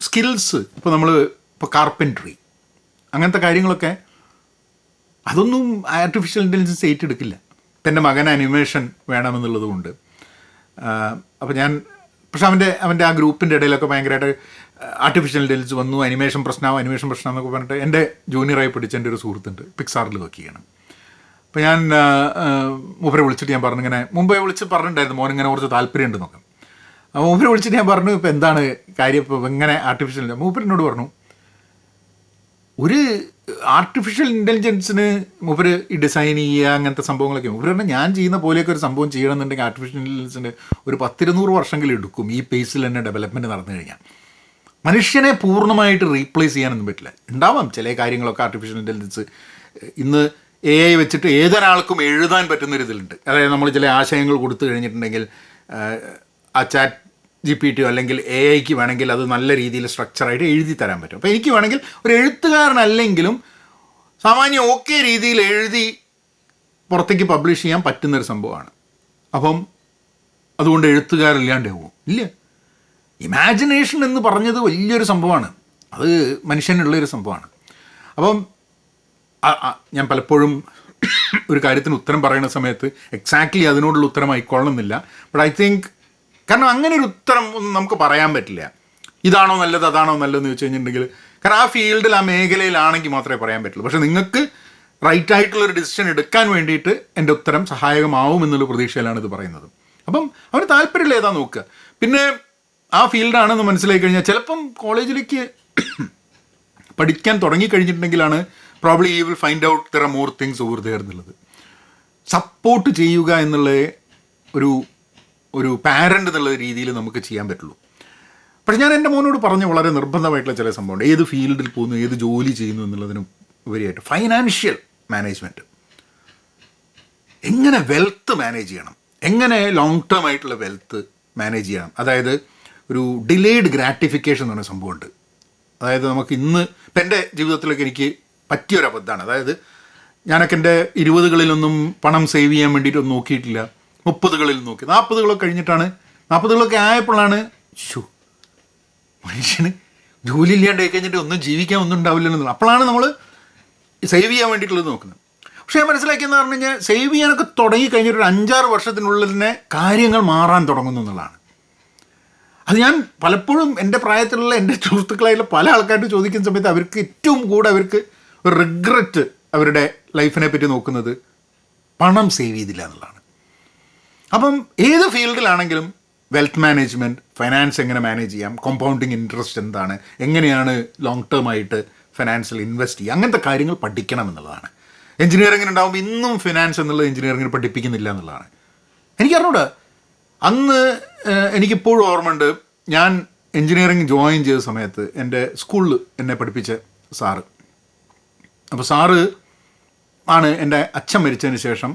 [SPEAKER 1] സ്കിൽസ്, ഇപ്പോൾ കാർപ്പൻട്രി അങ്ങനത്തെ കാര്യങ്ങളൊക്കെ അതൊന്നും ആർട്ടിഫിഷ്യൽ ഇൻ്റലിജൻസ് ഏറ്റെടുക്കില്ല. ഇപ്പം എൻ്റെ മകൻ അനിമേഷൻ വേണമെന്നുള്ളത് കൊണ്ട് പക്ഷെ അവൻ്റെ ആ ഗ്രൂപ്പിൻ്റെ ഇടയിലൊക്കെ ഭയങ്കരമായിട്ട് ആർട്ടിഫിഷ്യൽ ഇൻ്റലിജൻസ് വന്നു, അനിമേഷൻ പ്രശ്നം എന്നൊക്കെ പറഞ്ഞിട്ട് എൻ്റെ ജൂനിയറായി പഠിച്ച എൻ്റെ ഒരു സുഹൃത്തുണ്ട്, പിക്സാറിൽ വർക്ക് ചെയ്യണം. അപ്പോൾ ഞാൻ മൂപ്പരെ വിളിച്ചിട്ട് ഞാൻ പറഞ്ഞു, ഇങ്ങനെ മുമ്പേ വിളിച്ച് പറഞ്ഞിട്ടുണ്ടായിരുന്നു മോനിങ്ങനെ കുറച്ച് താല്പര്യം ഉണ്ടെന്നൊക്കെ. അപ്പോൾ മൂപ്പരെ വിളിച്ചിട്ട് ഞാൻ പറഞ്ഞു, ഇപ്പോൾ എന്താണ് കാര്യം, ഇപ്പോൾ എങ്ങനെ ആർട്ടിഫിഷ്യൽ. മൂപ്പരിനോട് പറഞ്ഞു, ഒരു ആർട്ടിഫിഷ്യൽ ഇൻ്റലിജൻസിന് മൂപ്പര് ഈ ഡിസൈൻ ചെയ്യുക അങ്ങനത്തെ സംഭവങ്ങളൊക്കെ മൂപ്പര് പറഞ്ഞാൽ ഞാൻ ചെയ്യുന്ന പോലെയൊക്കെ ഒരു സംഭവം ചെയ്യണമെന്നുണ്ടെങ്കിൽ ആർട്ടിഫിഷ്യൽ ഇൻ്റലിജൻസിന് ഒരു 10-200 വർഷമെങ്കിലും എടുക്കും ഈ പേസിൽ തന്നെ ഡെവലപ്മെൻറ്റ് നടന്നു കഴിഞ്ഞാൽ. മനുഷ്യനെ പൂർണ്ണമായിട്ട് റീപ്ലേസ് ചെയ്യാനൊന്നും പറ്റില്ല. ഉണ്ടാവാം ചില കാര്യങ്ങളൊക്കെ ആർട്ടിഫിഷ്യൽ ഇൻ്റലിജൻസ് ഇന്ന് AI വെച്ചിട്ട് ഏതൊരാൾക്കും എഴുതാൻ പറ്റുന്നൊരിതിലുണ്ട്. അതായത് നമ്മൾ ചില ആശയങ്ങൾ കൊടുത്തു കഴിഞ്ഞിട്ടുണ്ടെങ്കിൽ ആ ചാറ്റ് GPT അല്ലെങ്കിൽ AIക്ക് വേണമെങ്കിൽ അത് നല്ല രീതിയിൽ സ്ട്രക്ചറായിട്ട് എഴുതി തരാൻ പറ്റും. അപ്പോൾ എനിക്ക് വേണമെങ്കിൽ ഒരു എഴുത്തുകാരനല്ലെങ്കിലും സാമാന്യം ഓക്കെ രീതിയിൽ എഴുതി പുറത്തേക്ക് പബ്ലിഷ് ചെയ്യാൻ പറ്റുന്നൊരു സംഭവമാണ്. അപ്പം അതുകൊണ്ട് എഴുത്തുകാരില്ലാണ്ടാവും ഇല്ല. ഇമാജിനേഷൻ എന്ന് പറഞ്ഞത് വലിയൊരു സംഭവമാണ്, അത് മനുഷ്യനുള്ളൊരു സംഭവമാണ്. അപ്പം ഞാൻ പലപ്പോഴും ഒരു കാര്യത്തിന് ഉത്തരം പറയുന്ന സമയത്ത് എക്സാക്ട്ലി അതിനോടുള്ള ഉത്തരം ആയിക്കൊള്ളണമെന്നില്ല. ബട്ട് ഐ തിങ്ക് കാരണം അങ്ങനെ ഒരു ഉത്തരം ഒന്നും നമുക്ക് പറയാൻ പറ്റില്ല, ഇതാണോ നല്ലത് അതാണോ നല്ലതെന്ന് ചോദിച്ചു കഴിഞ്ഞിട്ടുണ്ടെങ്കിൽ. കാരണം ആ ഫീൽഡിൽ ആ മേഖലയിലാണെങ്കിൽ മാത്രമേ പറയാൻ പറ്റുള്ളൂ. പക്ഷേ നിങ്ങൾക്ക് റൈറ്റായിട്ടുള്ളൊരു ഡിസിഷൻ എടുക്കാൻ വേണ്ടിയിട്ട് എൻ്റെ ഉത്തരം സഹായകമാവും എന്നുള്ള പ്രതീക്ഷയിലാണ് ഇത് പറയുന്നത്. അപ്പം അവന് താല്പര്യമില്ല ഏതാ നോക്കുക. പിന്നെ ആ ഫീൽഡാണെന്ന് മനസ്സിലാക്കി കഴിഞ്ഞാൽ ചിലപ്പം കോളേജിലേക്ക് പഠിക്കാൻ തുടങ്ങിക്കഴിഞ്ഞിട്ടുണ്ടെങ്കിലാണ് probably you will find out there are more things over there എന്നുള്ളത്. സപ്പോർട്ട് ചെയ്യുക എന്നുള്ള ഒരു പാരൻ്റ് എന്നുള്ള രീതിയിൽ നമുക്ക് ചെയ്യാൻ പറ്റുള്ളൂ. പക്ഷെ ഞാൻ എൻ്റെ മോനോട് പറഞ്ഞ വളരെ നിർബന്ധമായിട്ടുള്ള ചില സംഭവമുണ്ട്. ഏത് ഫീൽഡിൽ പോകുന്നു, ഏത് ജോലി ചെയ്യുന്നു എന്നുള്ളതിന് ഉപരിയായിട്ട് ഫൈനാൻഷ്യൽ മാനേജ്മെൻറ്റ്, എങ്ങനെ വെൽത്ത് മാനേജ് ചെയ്യണം, എങ്ങനെ ലോങ് ടേം ആയിട്ടുള്ള വെൽത്ത് മാനേജ് ചെയ്യണം. അതായത് ഒരു ഡിലേഡ് ഗ്രാറ്റിഫിക്കേഷൻ എന്ന് പറഞ്ഞ സംഭവമുണ്ട്. അതായത് നമുക്ക് ഇന്ന് ഇപ്പം എൻ്റെ ജീവിതത്തിലൊക്കെ എനിക്ക് പറ്റിയൊരു അബദ്ധമാണ്. അതായത് ഞാനൊക്കെ എൻ്റെ 20കളിലൊന്നും പണം സേവ് ചെയ്യാൻ വേണ്ടിയിട്ടൊന്നും നോക്കിയിട്ടില്ല. 30കളിൽ നോക്കി, 40കളൊക്കെ കഴിഞ്ഞിട്ടാണ്, 40കളൊക്കെ ആയപ്പോഴാണ് മനുഷ്യന് ജോലി ഇല്ലാണ്ടായി കഴിഞ്ഞിട്ട് ഒന്നും ജീവിക്കാൻ ഒന്നും ഉണ്ടാവില്ലെന്ന്. അപ്പോഴാണ് നമ്മൾ സേവ് ചെയ്യാൻ വേണ്ടിയിട്ടുള്ളത് നോക്കുന്നത്. പക്ഷേ ഞാൻ മനസ്സിലാക്കിയെന്ന് പറഞ്ഞു കഴിഞ്ഞാൽ സേവ് ചെയ്യാനൊക്കെ തുടങ്ങി കഴിഞ്ഞിട്ട് ഒരു 5-6 വർഷത്തിനുള്ളിൽ തന്നെ കാര്യങ്ങൾ മാറാൻ തുടങ്ങുന്നു എന്നുള്ളതാണ്. അത് ഞാൻ പലപ്പോഴും എൻ്റെ പ്രായത്തിലുള്ള എൻ്റെ സുഹൃത്തുക്കളായിട്ടുള്ള പല ആൾക്കാരോട് ചോദിക്കുന്ന സമയത്ത് അവർക്ക് ഏറ്റവും കൂടുതൽ അവർക്ക് ഒരു റിഗ്രറ്റ് അവരുടെ ലൈഫിനെ പറ്റി നോക്കുന്നത് പണം സേവ് ചെയ്തില്ല എന്നുള്ളതാണ്. അപ്പം ഏത് ഫീൽഡിലാണെങ്കിലും വെൽത്ത് മാനേജ്മെൻറ്റ്, ഫൈനാൻസ് എങ്ങനെ മാനേജ് ചെയ്യാം, കോമ്പൗണ്ടിങ് ഇൻട്രസ്റ്റ് എന്താണ്, എങ്ങനെയാണ് ലോങ് ടേം ആയിട്ട് ഫിനാൻസിൽ ഇൻവെസ്റ്റ് ചെയ്യുക, അങ്ങനത്തെ കാര്യങ്ങൾ പഠിക്കണം എന്നുള്ളതാണ്. എഞ്ചിനീയറിംഗിന് ഉണ്ടാകുമ്പോൾ ഇന്നും ഫിനാൻസ് എന്നുള്ളത് എഞ്ചിനീയറിംഗിന് പഠിപ്പിക്കുന്നില്ല എന്നുള്ളതാണ്. എനിക്കറിഞ്ഞൂടെ, അന്ന് എനിക്കിപ്പോഴും ഓർമ്മയുണ്ട്, ഞാൻ എഞ്ചിനീയറിംഗ് ജോയിൻ ചെയ്ത സമയത്ത് എൻ്റെ സ്കൂളിൽ എന്നെ പഠിപ്പിച്ച സാറ്. അപ്പോൾ സാറ് ആണ് എൻ്റെ അച്ഛൻ മരിച്ചതിന് ശേഷം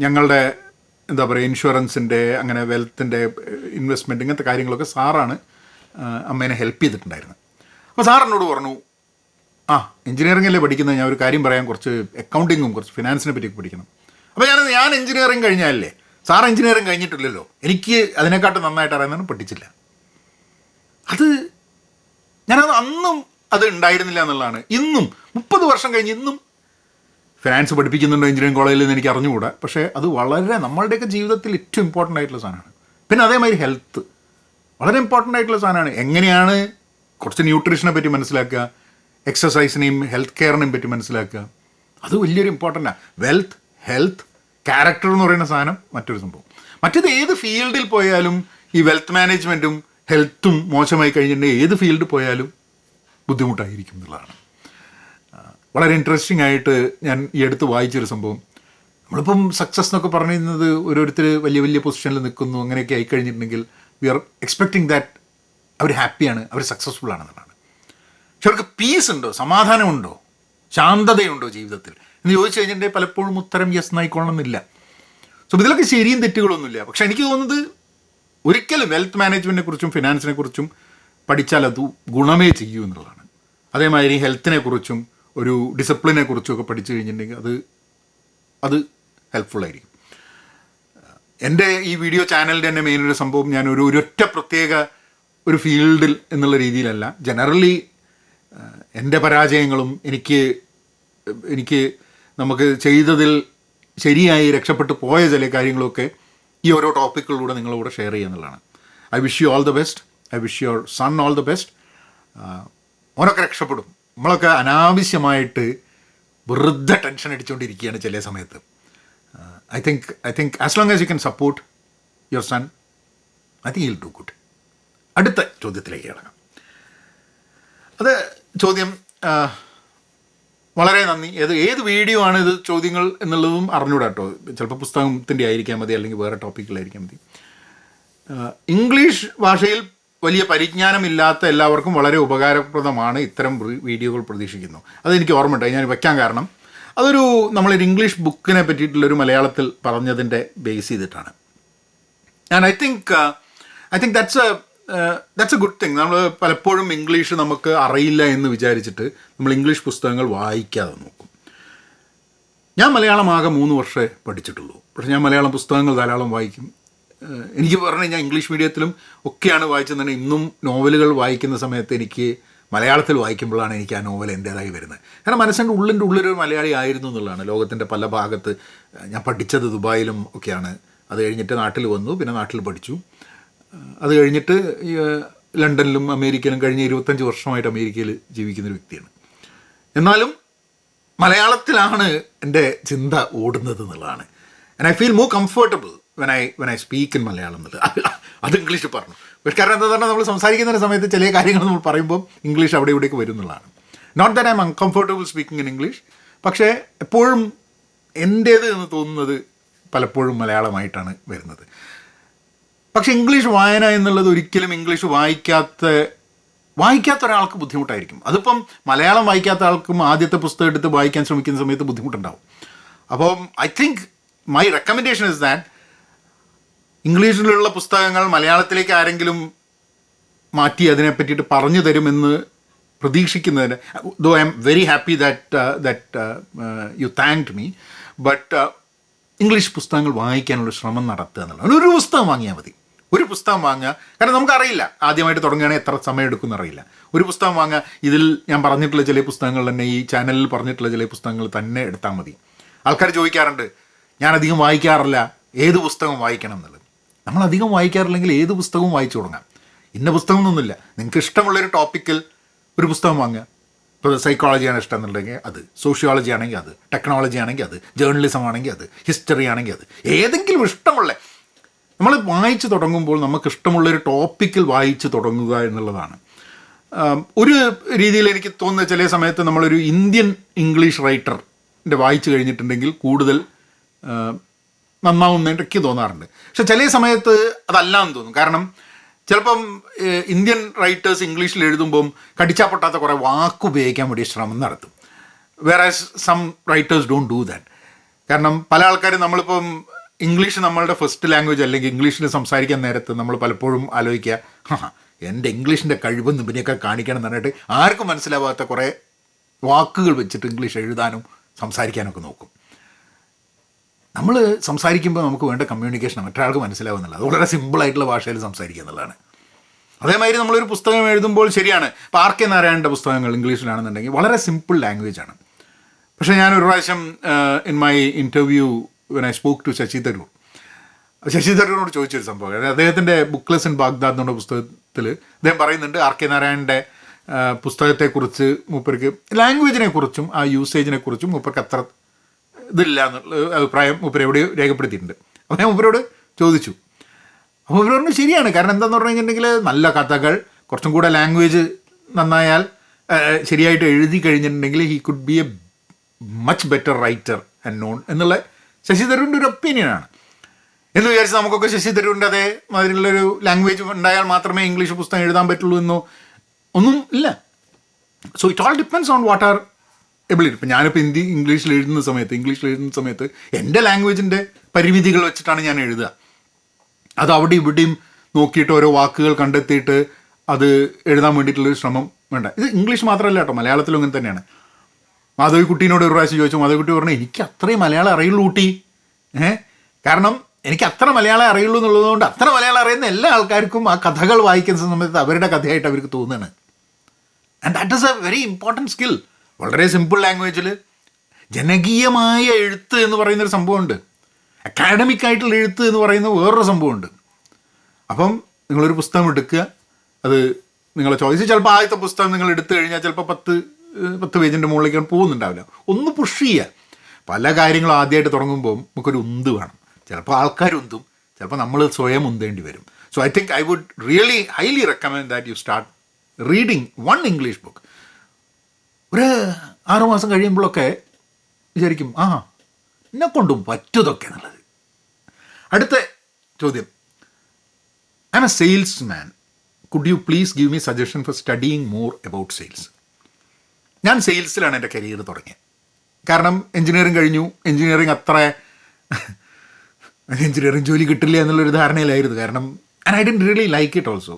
[SPEAKER 1] ഞങ്ങളുടെ എന്താ പറയുക ഇൻഷുറൻസിൻ്റെ അങ്ങനെ വെൽത്തിൻ്റെ ഇൻവെസ്റ്റ്മെൻറ്റ് ഇങ്ങനത്തെ കാര്യങ്ങളൊക്കെ സാറാണ് അമ്മേനെ ഹെൽപ്പ് ചെയ്തിട്ടുണ്ടായിരുന്നത്. അപ്പോൾ സാർ എന്നോട് പറഞ്ഞു, എഞ്ചിനീയറിംഗല്ലേ പഠിക്കുന്നത്, ഞാൻ ഒരു കാര്യം പറയാം, കുറച്ച് അക്കൗണ്ടിങ്ങും കുറച്ച് ഫിനാൻസിനെ പറ്റി പഠിക്കണം. അപ്പോൾ ഞാൻ എഞ്ചിനീയറിംഗ് കഴിഞ്ഞാലല്ലേ, സാർ എഞ്ചിനീയറിംഗ് കഴിഞ്ഞിട്ടില്ലല്ലോ, എനിക്ക് അതിനെക്കാട്ടും നന്നായിട്ട് അറിയുന്നതാണ്, പഠിച്ചില്ല. അത് ഞാനത് അന്നും അത് ഉണ്ടായിരുന്നില്ല എന്നുള്ളതാണ്. ഇന്നും 30 വർഷം കഴിഞ്ഞ് ഇന്നും ഫിനാൻസ് പഠിപ്പിക്കുന്നുണ്ടോ എഞ്ചിനീയറിംഗ് കോളേജിൽ നിന്ന് എനിക്ക് അറിഞ്ഞുകൂടാ. പക്ഷേ അത് വളരെ നമ്മളുടെയൊക്കെ ജീവിതത്തിൽ ഏറ്റവും ഇമ്പോർട്ടൻ്റ് ആയിട്ടുള്ള സാധനമാണ്. പിന്നെ അതേമാതിരി ഹെൽത്ത് വളരെ ഇമ്പോർട്ടൻ്റ് ആയിട്ടുള്ള സാധനമാണ്. എങ്ങനെയാണ് കുറച്ച് ന്യൂട്രീഷനെ പറ്റി മനസ്സിലാക്കുക, എക്സസൈസിനെയും ഹെൽത്ത് കെയറിനെയും പറ്റി മനസ്സിലാക്കുക, അത് വലിയൊരു ഇമ്പോർട്ടൻ്റാണ്. വെൽത്ത്, ഹെൽത്ത്, ക്യാരക്ടർ എന്ന് പറയുന്ന സാധനം മറ്റൊരു സംഭവം. മറ്റേത് ഏത് ഫീൽഡിൽ പോയാലും ഈ വെൽത്ത് മാനേജ്മെൻറ്റും ഹെൽത്തും മോശമായി കഴിഞ്ഞിട്ടുണ്ടെങ്കിൽ ഏത് ഫീൽഡിൽ പോയാലും ബുദ്ധിമുട്ടായിരിക്കും എന്നുള്ളതാണ്. വളരെ ഇൻട്രസ്റ്റിംഗ് ആയിട്ട് ഞാൻ ഈ അടുത്ത് വായിച്ചൊരു സംഭവം, നമ്മളിപ്പം സക്സസ് എന്നൊക്കെ പറയുന്നത് ഓരോരുത്തർ വലിയ വലിയ പൊസിഷനിൽ നിൽക്കുന്നു, അങ്ങനെയൊക്കെ ആയിക്കഴിഞ്ഞിട്ടുണ്ടെങ്കിൽ വി ആർ എക്സ്പെക്ടിങ് ദാറ്റ് അവർ ഹാപ്പിയാണ്, അവർ സക്സസ്ഫുൾ ആണെന്നുള്ളതാണ്. പക്ഷെ അവർക്ക് പീസ് ഉണ്ടോ, സമാധാനമുണ്ടോ, ശാന്തതയുണ്ടോ ജീവിതത്തിൽ എന്ന് ചോദിച്ചു കഴിഞ്ഞിട്ടുണ്ടെങ്കിൽ പലപ്പോഴും ഉത്തരം യെസ് എന്നായിക്കൊള്ളണമെന്നില്ല. സോ ഇതിലൊക്കെ ശരിയും തെറ്റുകളൊന്നുമില്ല. പക്ഷെ എനിക്ക് തോന്നുന്നത് ഒരിക്കലും വെൽത്ത് മാനേജ്മെൻറ്റിനെ കുറിച്ചും ഫിനാൻസിനെ കുറിച്ചും പഠിച്ചാൽ അത് ഗുണമേ ചെയ്യൂ എന്നുള്ളതാണ്. അതേമാതിരി ഹെൽത്തിനെ കുറിച്ചും ഒരു ഡിസിപ്ലിനെ കുറിച്ചും ഒക്കെ പഠിച്ചു കഴിഞ്ഞിട്ടുണ്ടെങ്കിൽ അത് ഹെൽപ്ഫുള്ളായിരിക്കും. എൻ്റെ ഈ വീഡിയോ ചാനലിൻ്റെ തന്നെ മെയിൻ ഒരു സംഭവം, ഞാൻ ഒരൊറ്റ പ്രത്യേക ഒരു ഫീൽഡിൽ എന്നുള്ള രീതിയിലല്ല, ജനറലി എൻ്റെ പരാജയങ്ങളും എനിക്ക് നമുക്ക് ചെയ്തതിൽ ശരിയായി രക്ഷപ്പെട്ടു പോയ ചില കാര്യങ്ങളൊക്കെ ഈ ഓരോ ടോപ്പിക്കുകളിലൂടെ നിങ്ങളോട് ഷെയർ ചെയ്യുക എന്നുള്ളതാണ്. I wish you all the best. I wish your son all the best. ഓനൊക്കെ രക്ഷപ്പെടും. നമ്മളൊക്കെ അനാവശ്യമായിട്ട് വെറുതെ ടെൻഷൻ അടിച്ചുകൊണ്ടിരിക്കുകയാണ് ചില സമയത്ത്. I think as long as you can support your son, I think you will do good. അടുത്ത ചോദ്യത്തിലേക്ക് കിടക്കാം. അത് ചോദ്യം വളരെ നന്ദി. ഏത് വീഡിയോ ആണ് ഇത് ചോദ്യങ്ങൾ എന്നുള്ളതും അറിഞ്ഞൂടാ കേട്ടോ. ചിലപ്പോൾ പുസ്തകത്തിൻ്റെ ആയിരിക്കാൻ മതി, അല്ലെങ്കിൽ വേറെ ടോപ്പിക്കിലായിരിക്കാൻ മതി. ഇംഗ്ലീഷ് ഭാഷയിൽ വലിയ പരിജ്ഞാനമില്ലാത്ത എല്ലാവർക്കും വളരെ ഉപകാരപ്രദമാണ് ഇത്തരം വീഡിയോകൾ പ്രതീക്ഷിക്കുന്നു. അതെനിക്ക് ഓർമ്മയുണ്ടായി, ഞാൻ വെക്കാൻ കാരണം നമ്മളൊരു ഇംഗ്ലീഷ് ബുക്കിനെ പറ്റിയിട്ടുള്ളൊരു മലയാളത്തിൽ പറഞ്ഞതിൻ്റെ ബേസ് ചെയ്തിട്ടാണ്. And I think that's A good thing. നമ്മൾ പലപ്പോഴും ഇംഗ്ലീഷ് നമുക്ക് അറിയില്ല എന്ന് വിചാരിച്ചിട്ട് നമ്മൾ ഇംഗ്ലീഷ് പുസ്തകങ്ങൾ വായിക്കാതെ നോക്കും. ഞാൻ മലയാളം ആകെ 3 വർഷമേ പഠിച്ചിട്ടുള്ളൂ. പക്ഷേ ഞാൻ മലയാളം പുസ്തകങ്ങൾ ധാരാളം വായിക്കും. എനിക്ക് പറഞ്ഞു കഴിഞ്ഞാൽ ഇംഗ്ലീഷ് മീഡിയത്തിലും ഒക്കെയാണ് വായിച്ചെന്നുണ്ടെങ്കിൽ ഇന്നും നോവലുകൾ വായിക്കുന്ന സമയത്ത് എനിക്ക് മലയാളത്തിൽ വായിക്കുമ്പോഴാണ് എനിക്ക് ആ നോവൽ എൻ്റേതായി വരുന്നത്. കാരണം മനസ്സിൻ്റെ ഉള്ളിലൊരു മലയാളി ആയിരുന്നു എന്നുള്ളതാണ്. ലോകത്തിൻ്റെ പല ഭാഗത്ത് ഞാൻ പഠിച്ചത് ദുബായിലും ഒക്കെയാണ്. അത് കഴിഞ്ഞിട്ട് നാട്ടിൽ വന്നു, പിന്നെ നാട്ടിൽ പഠിച്ചു. അത് കഴിഞ്ഞിട്ട് ലണ്ടനിലും അമേരിക്കയിലും കഴിഞ്ഞ 25 വർഷമായിട്ട് അമേരിക്കയിൽ ജീവിക്കുന്നൊരു വ്യക്തിയാണ്. എന്നാലും മലയാളത്തിലാണ് എൻ്റെ ചിന്ത ഓടുന്നത് എന്നുള്ളതാണ്. And I feel more comfortable when I speak in Malayalam എന്നുള്ളത്. അത് ഇംഗ്ലീഷ് പറഞ്ഞു. കാരണം എന്താ പറഞ്ഞാൽ നമ്മൾ സംസാരിക്കുന്ന സമയത്ത് ചില കാര്യങ്ങൾ നമ്മൾ പറയുമ്പോൾ ഇംഗ്ലീഷ് അവിടെ ഇവിടേക്ക് വരും എന്നുള്ളതാണ്. Not that I'm uncomfortable speaking in English, പക്ഷേ എപ്പോഴും എൻ്റേത് എന്ന് തോന്നുന്നത് പലപ്പോഴും മലയാളമായിട്ടാണ് വരുന്നത്. പക്ഷേ ഇംഗ്ലീഷ് വായന എന്നുള്ളത് ഒരിക്കലും ഇംഗ്ലീഷ് വായിക്കാത്ത ഒരാൾക്ക് ബുദ്ധിമുട്ടായിരിക്കും. അതിപ്പം മലയാളം വായിക്കാത്ത ആൾക്കും ആദ്യത്തെ പുസ്തകം എടുത്ത് വായിക്കാൻ ശ്രമിക്കുന്ന സമയത്ത് ബുദ്ധിമുട്ടുണ്ടാവും. അപ്പം I think my recommendation is that ഇംഗ്ലീഷിലുള്ള പുസ്തകങ്ങൾ മലയാളത്തിലേക്ക് ആരെങ്കിലും മാറ്റി അതിനെ പറ്റിയിട്ട് പറഞ്ഞു തരുമെന്ന് പ്രതീക്ഷിക്കുന്നതിന്, though I am very happy that you thanked me, but English പുസ്തകങ്ങൾ വായിക്കാനുള്ള ശ്രമം നടത്തുക എന്നുള്ളത്. ഒരു പുസ്തകം വാങ്ങിയാൽ മതി. ഒരു പുസ്തകം വാങ്ങുക. കാരണം നമുക്കറിയില്ല, ആദ്യമായിട്ട് തുടങ്ങുകയാണെങ്കിൽ എത്ര സമയം എടുക്കുമെന്ന് അറിയില്ല. ഒരു പുസ്തകം വാങ്ങുക. ഇതിൽ ഞാൻ പറഞ്ഞിട്ടുള്ള ചില പുസ്തകങ്ങൾ തന്നെ, ഈ ചാനലിൽ പറഞ്ഞിട്ടുള്ള ചില പുസ്തകങ്ങൾ തന്നെ എടുത്താൽ മതി. ആൾക്കാർ ചോദിക്കാറുണ്ട്, ഞാനധികം വായിക്കാറില്ല, ഏത് പുസ്തകം വായിക്കണം എന്നുള്ളത്. നമ്മളധികം വായിക്കാറില്ലെങ്കിൽ ഏത് പുസ്തകവും വായിച്ചു തുടങ്ങാം. ഇന്ന പുസ്തകം എന്നൊന്നുമില്ല. നിങ്ങൾക്ക് ഇഷ്ടമുള്ളൊരു ടോപ്പിക്കിൽ ഒരു പുസ്തകം വാങ്ങുക, ഇപ്പോൾ സൈക്കോളജിയാണ് ഇഷ്ടം എന്നുണ്ടെങ്കിൽ അത്, സോഷ്യോളജി ആണെങ്കിൽ അത്, ടെക്നോളജി ആണെങ്കിൽ അത്, ജേർണലിസം ആണെങ്കിൽ അത്, ഹിസ്റ്ററി ആണെങ്കിൽ അത്, ഏതെങ്കിലും ഇഷ്ടമുള്ള നമ്മൾ വായിച്ച് തുടങ്ങുമ്പോൾ നമുക്ക് ഇഷ്ടമുള്ളൊരു ടോപ്പിക്കിൽ വായിച്ച് തുടങ്ങുക എന്നുള്ളതാണ്. ഒരു രീതിയിൽ എനിക്ക് തോന്നുന്ന ചില സമയത്ത് നമ്മളൊരു ഇന്ത്യൻ ഇംഗ്ലീഷ് റൈറ്ററിൻ്റെ വായിച്ച് കഴിഞ്ഞിട്ടുണ്ടെങ്കിൽ കൂടുതൽ നന്നാവുന്ന എനിക്ക് തോന്നാറുണ്ട്. പക്ഷെ ചില സമയത്ത് അതല്ലാന്ന് തോന്നും. കാരണം ചിലപ്പം ഇന്ത്യൻ റൈറ്റേഴ്സ് ഇംഗ്ലീഷിൽ എഴുതുമ്പം കടിച്ചാൽ പൊട്ടാത്ത കുറേ വാക്ക് ഉപയോഗിക്കാൻ വേണ്ടി ശ്രമം നടത്തും. വേറെ some writers don't do that. കാരണം പല ആൾക്കാരും നമ്മളിപ്പം ഇംഗ്ലീഷ് നമ്മളുടെ ഫസ്റ്റ് ലാംഗ്വേജ് അല്ലെങ്കിൽ ഇംഗ്ലീഷിൽ സംസാരിക്കാൻ നേരത്ത് നമ്മൾ പലപ്പോഴും ആലോചിക്കുക, എൻ്റെ ഇംഗ്ലീഷിൻ്റെ കഴിവൊന്നും ഇവനെയൊക്കെ കാണിക്കണം എന്ന് പറഞ്ഞിട്ട് ആർക്കും മനസ്സിലാവാത്ത കുറേ വാക്കുകൾ വെച്ചിട്ട് ഇംഗ്ലീഷ് എഴുതാനും സംസാരിക്കാനൊക്കെ നോക്കും. നമ്മൾ സംസാരിക്കുമ്പോൾ നമുക്ക് വേണ്ട കമ്മ്യൂണിക്കേഷൻ മറ്റൊരാൾക്ക് മനസ്സിലാവുന്നില്ല. അത് വളരെ സിമ്പിളായിട്ടുള്ള ഭാഷയിൽ സംസാരിക്കുക എന്നുള്ളതാണ്. അതേമാതിരി നമ്മളൊരു പുസ്തകം എഴുതുമ്പോൾ ശരിയാണ്, ഇപ്പോൾ ആർ കെ നാരായണൻ്റെ പുസ്തകങ്ങൾ ഇംഗ്ലീഷിലാണെന്നുണ്ടെങ്കിൽ വളരെ സിമ്പിൾ ലാംഗ്വേജാണ്. പക്ഷേ ഞാനൊരു പ്രാവശ്യം in my interview when I spoke to Shashi തരൂരിനോട് ചോദിച്ചൊരു സംഭവം. അതായത് അദ്ദേഹത്തിൻ്റെ ബുക്ക്ലെസ് ഇൻ ബാഗ്ദാദ് എന്നുള്ള പുസ്തകത്തിൽ അദ്ദേഹം പറയുന്നുണ്ട് ആർ കെ നാരായണൻ്റെ പുസ്തകത്തെക്കുറിച്ച് മൂപ്പർക്ക് ലാംഗ്വേജിനെ കുറിച്ചും ആ യൂസേജിനെ കുറിച്ചും മൂപ്പർക്ക് അത്ര ഇതില്ല എന്നുള്ള അഭിപ്രായം മൂപ്പര് എവിടെയോ രേഖപ്പെടുത്തിയിട്ടുണ്ട്. അപ്പോൾ ഞാൻ മൂപ്പരോട് ചോദിച്ചു. അപ്പോൾ മൂപ്പര് പറഞ്ഞു ശരിയാണ്. കാരണം എന്താണെന്ന് പറഞ്ഞു കഴിഞ്ഞിട്ടുണ്ടെങ്കിൽ നല്ല കഥകൾ കുറച്ചും കൂടെ ലാംഗ്വേജ് നന്നായാൽ ശരിയായിട്ട് എഴുതി കഴിഞ്ഞിട്ടുണ്ടെങ്കിൽ he could be A much better writer and non എന്നുള്ള ശശി തരൂരിൻ്റെ ഒരു ഒപ്പീനിയനാണ്. എന്ന് വിചാരിച്ച് നമുക്കൊക്കെ ശശി തരൂരിൻ്റെ അതേമാതിരിയുള്ളൊരു ലാംഗ്വേജ് ഉണ്ടായാൽ മാത്രമേ ഇംഗ്ലീഷ് പുസ്തകം എഴുതാൻ പറ്റുള്ളൂ എന്നോ ഒന്നും ഇല്ല. So it all depends on what are ability. ഇപ്പം ഞാനിപ്പോൾ ഇംഗ്ലീഷിൽ എഴുതുന്ന സമയത്ത് എൻ്റെ ലാംഗ്വേജിൻ്റെ പരിമിതികൾ വെച്ചിട്ടാണ് ഞാൻ എഴുതുക. അത് അവിടെ ഇവിടെയും നോക്കിയിട്ട് ഓരോ വാക്കുകൾ കണ്ടെത്തിയിട്ട് അത് എഴുതാൻ വേണ്ടിയിട്ടുള്ളൊരു ശ്രമം വേണ്ട. ഇത് ഇംഗ്ലീഷ് മാത്രമല്ല കേട്ടോ, മലയാളത്തിലും അങ്ങനെ തന്നെയാണ്. മാധവിക്കുട്ടീനോട് ഒരു പ്രാവശ്യം ചോദിച്ചു. മാധവിക്കുട്ടി പറഞ്ഞു എനിക്ക് അത്രയും മലയാളം അറിയുള്ളൂ ഊട്ടി. കാരണം എനിക്ക് അത്ര മലയാളം അറിയുള്ളൂ എന്നുള്ളതുകൊണ്ട് അത്ര മലയാളം അറിയുന്ന എല്ലാ ആൾക്കാർക്കും ആ കഥകൾ വായിക്കുന്ന സമയത്ത് അവരുടെ കഥയായിട്ട് അവർക്ക് തോന്നുകയാണ്. And that is A very important skill. വളരെ സിമ്പിൾ ലാംഗ്വേജിൽ ജനകീയമായ എഴുത്ത് എന്ന് പറയുന്നൊരു സംഭവമുണ്ട്. അക്കാഡമിക് ആയിട്ടുള്ള എഴുത്ത് എന്ന് പറയുന്ന വേറൊരു സംഭവമുണ്ട്. അപ്പം നിങ്ങളൊരു പുസ്തകം എടുക്കുക, അത് നിങ്ങളെ ചോയ്സ്. ചിലപ്പോൾ ആദ്യത്തെ പുസ്തകം നിങ്ങൾ എടുത്തു കഴിഞ്ഞാൽ ചിലപ്പോൾ 10 പേജിൻ്റെ മുകളിലേക്ക് പോകുന്നുണ്ടാവില്ല. ഒന്ന് പുഷ് ചെയ്യുക. പല കാര്യങ്ങളും ആദ്യമായിട്ട് തുടങ്ങുമ്പോൾ നമുക്കൊരു ഉന്ത് വേണം. ചിലപ്പോൾ ആൾക്കാർ ഉന്തും, ചിലപ്പോൾ നമ്മൾ സ്വയം ഉന്തേണ്ടി വരും. So I think I would really highly recommend that you start reading one English book. ഒരു 6 മാസം കഴിയുമ്പോഴൊക്കെ വിചാരിക്കും എന്നെ കൊണ്ടും പറ്റുതൊക്കെ എന്നുള്ളത്. അടുത്ത ചോദ്യം, I M A sales man, could you please give me suggestion four studying more about sales. ഞാൻ സെയിൽസിലാണ് എൻ്റെ കരിയർ തുടങ്ങിയത്. കാരണം എൻജിനീയറിങ് കഴിഞ്ഞു. എൻജിനീയറിങ് ജോലി കിട്ടില്ല എന്നുള്ളൊരു ധാരണയിലായിരുന്നു. കാരണം and I didn't really like it also.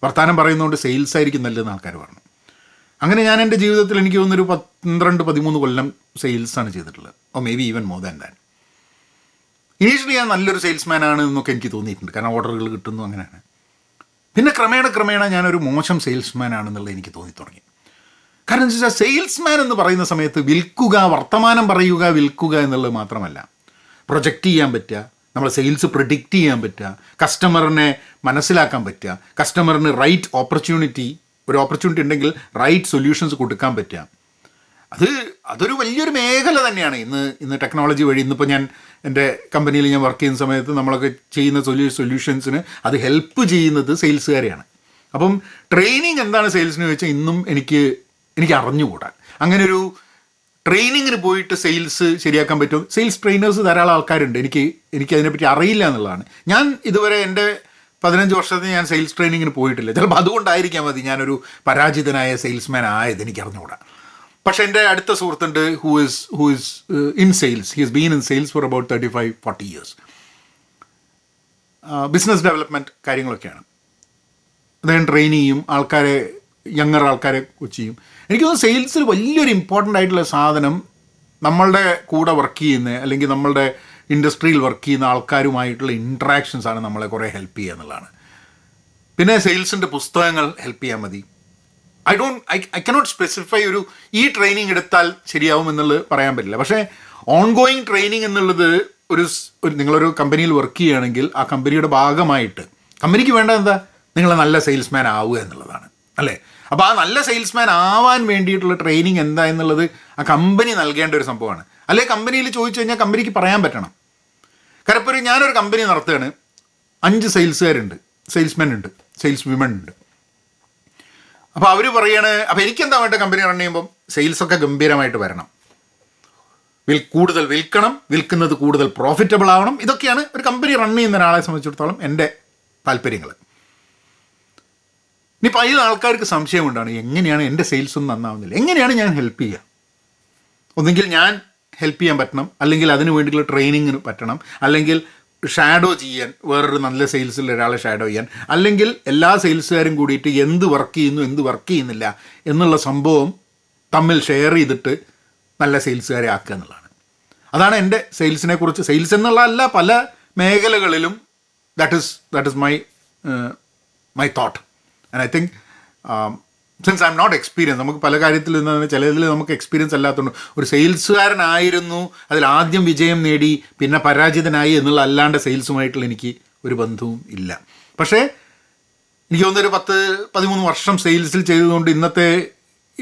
[SPEAKER 1] വർത്തമാനം പറയുന്നതുകൊണ്ട് സെയിൽസ് ആയിരിക്കും നല്ലതെന്ന് ആൾക്കാർ പറഞ്ഞു. അങ്ങനെ ഞാൻ എൻ്റെ ജീവിതത്തിൽ എനിക്ക് തോന്നുന്നൊരു 12-13 കൊല്ലം സെയിൽസാണ് ചെയ്തിട്ടുള്ളത്. Oh maybe even more than that. Initially ഞാൻ നല്ലൊരു സെയിൽസ്മാൻ ആണ് എന്നൊക്കെ എനിക്ക് തോന്നിയിട്ടുണ്ട്. കാരണം ഓർഡറുകൾ കിട്ടുന്നു, അങ്ങനെയാണ്. പിന്നെ ക്രമേണ ഞാനൊരു മോശം സെയിൽസ്മാൻ ആണെന്നുള്ളത് എനിക്ക് തോന്നി തുടങ്ങി. കാരണം എന്താ വെച്ചാൽ സെയിൽസ്മാൻ എന്ന് പറയുന്ന സമയത്ത് വിൽക്കുക, വർത്തമാനം പറയുക, വിൽക്കുക എന്നുള്ളത് മാത്രമല്ല, പ്രൊജക്റ്റ് ചെയ്യാൻ പറ്റുക, നമ്മൾ സെയിൽസ് പ്രിഡിക്റ്റ് ചെയ്യാൻ പറ്റുക, കസ്റ്റമറിനെ മനസ്സിലാക്കാൻ പറ്റുക, കസ്റ്റമറിന് റൈറ്റ് ഓപ്പർച്യൂണിറ്റി, ഒരു ഓപ്പർച്യൂണിറ്റി ഉണ്ടെങ്കിൽ റൈറ്റ് സൊല്യൂഷൻസ് കൊടുക്കാൻ പറ്റുക. അതൊരു വലിയൊരു മേഖല തന്നെയാണ്. ഇന്ന് ടെക്നോളജി വഴി ഇന്നിപ്പോൾ ഞാൻ എൻ്റെ കമ്പനിയിൽ ഞാൻ വർക്ക് ചെയ്യുന്ന സമയത്ത് നമ്മളൊക്കെ ചെയ്യുന്ന സൊല്യൂഷൻസിന് അത് ഹെൽപ്പ് ചെയ്യുന്നത് സെയിൽസുകാരെയാണ്. അപ്പം ട്രെയിനിങ് എന്താണ് സെയിൽസിന് ചോദിച്ചാൽ ഇന്നും എനിക്ക് അറിഞ്ഞുകൂടാ. അങ്ങനെ ഒരു ട്രെയിനിങ്ങിന് പോയിട്ട് സെയിൽസ് ശരിയാക്കാൻ പറ്റും. സെയിൽസ് ട്രെയിനേഴ്സ് ധാരാളം ആൾക്കാരുണ്ട്. എനിക്ക് അതിനെപ്പറ്റി അറിയില്ല എന്നുള്ളതാണ്. ഞാൻ ഇതുവരെ എൻ്റെ 15 വർഷത്തിൽ ഞാൻ സെയിൽസ് ട്രെയിനിങ്ങിന് പോയിട്ടില്ല. ചിലപ്പോൾ അതുകൊണ്ടായിരിക്കാം മതി ഞാനൊരു പരാജിതനായ സെയിൽസ്മാൻ ആയത്, എനിക്ക് അറിഞ്ഞുകൂടാ. പക്ഷേ എൻ്റെ അടുത്ത സുഹൃത്തുണ്ട് who is in sales. He has been in sales for about 35-40 years. Business development കാര്യങ്ങളൊക്കെയാണ്. അദ്ദേഹം ട്രെയിൻ ചെയ്യും ആൾക്കാരെ, യങ്ങർ ആൾക്കാരെ ചെയ്യും. എനിക്ക് തോന്നുന്നു സെയിൽസിൽ വലിയൊരു ഇമ്പോർട്ടൻ്റ് ആയിട്ടുള്ള സാധനം നമ്മളുടെ കൂടെ വർക്ക് ചെയ്യുന്ന അല്ലെങ്കിൽ നമ്മളുടെ ഇൻഡസ്ട്രിയിൽ വർക്ക് ചെയ്യുന്ന ആൾക്കാരുമായിട്ടുള്ള ഇൻട്രാക്ഷൻസാണ് നമ്മളെ കുറേ ഹെൽപ്പ് ചെയ്യുക എന്നുള്ളതാണ്. പിന്നെ സെയിൽസിൻ്റെ പുസ്തകങ്ങൾ ഹെൽപ്പ് ചെയ്യാൻ മതി. ഐ കനോട്ട് സ്പെസിഫൈ ഈ ട്രെയിനിങ് എടുത്താൽ ശരിയാവും എന്നുള്ളത് പറയാൻ പറ്റില്ല. പക്ഷേ ഓൺഗോയിങ് ട്രെയിനിങ് എന്നുള്ളത് നിങ്ങളൊരു കമ്പനിയിൽ വർക്ക് ചെയ്യുകയാണെങ്കിൽ ആ കമ്പനിയുടെ ഭാഗമായിട്ട് കമ്പനിക്ക് വേണ്ട എന്താ, നിങ്ങൾ നല്ല സെയിൽസ്മാൻ ആവുക എന്നുള്ളതാണ്, അല്ലേ? അപ്പോൾ ആ നല്ല സെയിൽസ്മാൻ ആവാൻ വേണ്ടിയിട്ടുള്ള ട്രെയിനിങ് എന്താ എന്നുള്ളത് ആ കമ്പനി നൽകേണ്ട ഒരു സംഭവമാണ്. അല്ലെങ്കിൽ കമ്പനിയിൽ ചോദിച്ചു കഴിഞ്ഞാൽ കമ്പനിക്ക് പറയാൻ പറ്റണം. കാരണം ഇപ്പോൾ ഞാനൊരു കമ്പനി നടത്തുകയാണ്, 5 സെയിൽസുകാരുണ്ട്, സെയിൽസ്മെൻ ഉണ്ട്, സെയിൽസ് വിമൻ ഉണ്ട്. അപ്പോൾ അവർ പറയാണ്, അപ്പോൾ എനിക്കെന്താ വേണ്ട കമ്പനി റൺ ചെയ്യുമ്പം സെയിൽസൊക്കെ ഗംഭീരമായിട്ട് വരണം, കൂടുതൽ വിൽക്കണം, വിൽക്കുന്നത് കൂടുതൽ പ്രോഫിറ്റബിൾ ആവണം. ഇതൊക്കെയാണ് ഒരു കമ്പനി റൺ ചെയ്യുന്ന ഒരാളെ സംബന്ധിച്ചിടത്തോളം എൻ്റെ താല്പര്യങ്ങൾ. ഇനിയിപ്പോൾ അതിൽ ആൾക്കാർക്ക് സംശയമുണ്ടാണ്, എങ്ങനെയാണ് എൻ്റെ സെയിൽസ് ഒന്നും നന്നാവുന്നില്ല, എങ്ങനെയാണ് ഞാൻ ഹെൽപ്പ് ചെയ്യുക? ഒന്നെങ്കിൽ ഞാൻ ഹെൽപ്പ് ചെയ്യാൻ പറ്റണം, അല്ലെങ്കിൽ അതിന് വേണ്ടിയിട്ടുള്ള ട്രെയിനിങ്ങിന് പറ്റണം, അല്ലെങ്കിൽ ഷാഡോ ചെയ്യാൻ വേറൊരു നല്ല സെയിൽസിൽ ഒരാളെ ഷാഡോ ചെയ്യാൻ, അല്ലെങ്കിൽ എല്ലാ സെയിൽസുകാരും കൂടിയിട്ട് എന്ത് വർക്ക് ചെയ്യുന്നു എന്ത് വർക്ക് ചെയ്യുന്നില്ല എന്നുള്ള സംഭവം തമ്മിൽ ഷെയർ ചെയ്തിട്ട് നല്ല സെയിൽസുകാരെ ആക്കുക എന്നുള്ളതാണ്. അതാണ് എൻ്റെ സെയിൽസിനെ കുറിച്ച്, സെയിൽസ് എന്നുള്ളതല്ല, പല മേഖലകളിലും that is my thought. And I think since I'm not experience, നമുക്ക് പല കാര്യത്തിൽ നിന്ന് ചിലതിൽ നമുക്ക് എക്സ്പീരിയൻസ് അല്ലാത്തതുകൊണ്ട്, ഒരു സെയിൽസുകാരനായിരുന്നു, അതിൽ ആദ്യം വിജയം നേടി പിന്നെ പരാജിതനായി എന്നുള്ള അല്ലാണ്ട് സെയിൽസുമായിട്ടുള്ള എനിക്ക് ഒരു ബന്ധവും ഇല്ല. പക്ഷേ എനിക്ക് തോന്നുന്നൊരു 10-13 വർഷം സെയിൽസിൽ ചെയ്തതുകൊണ്ട്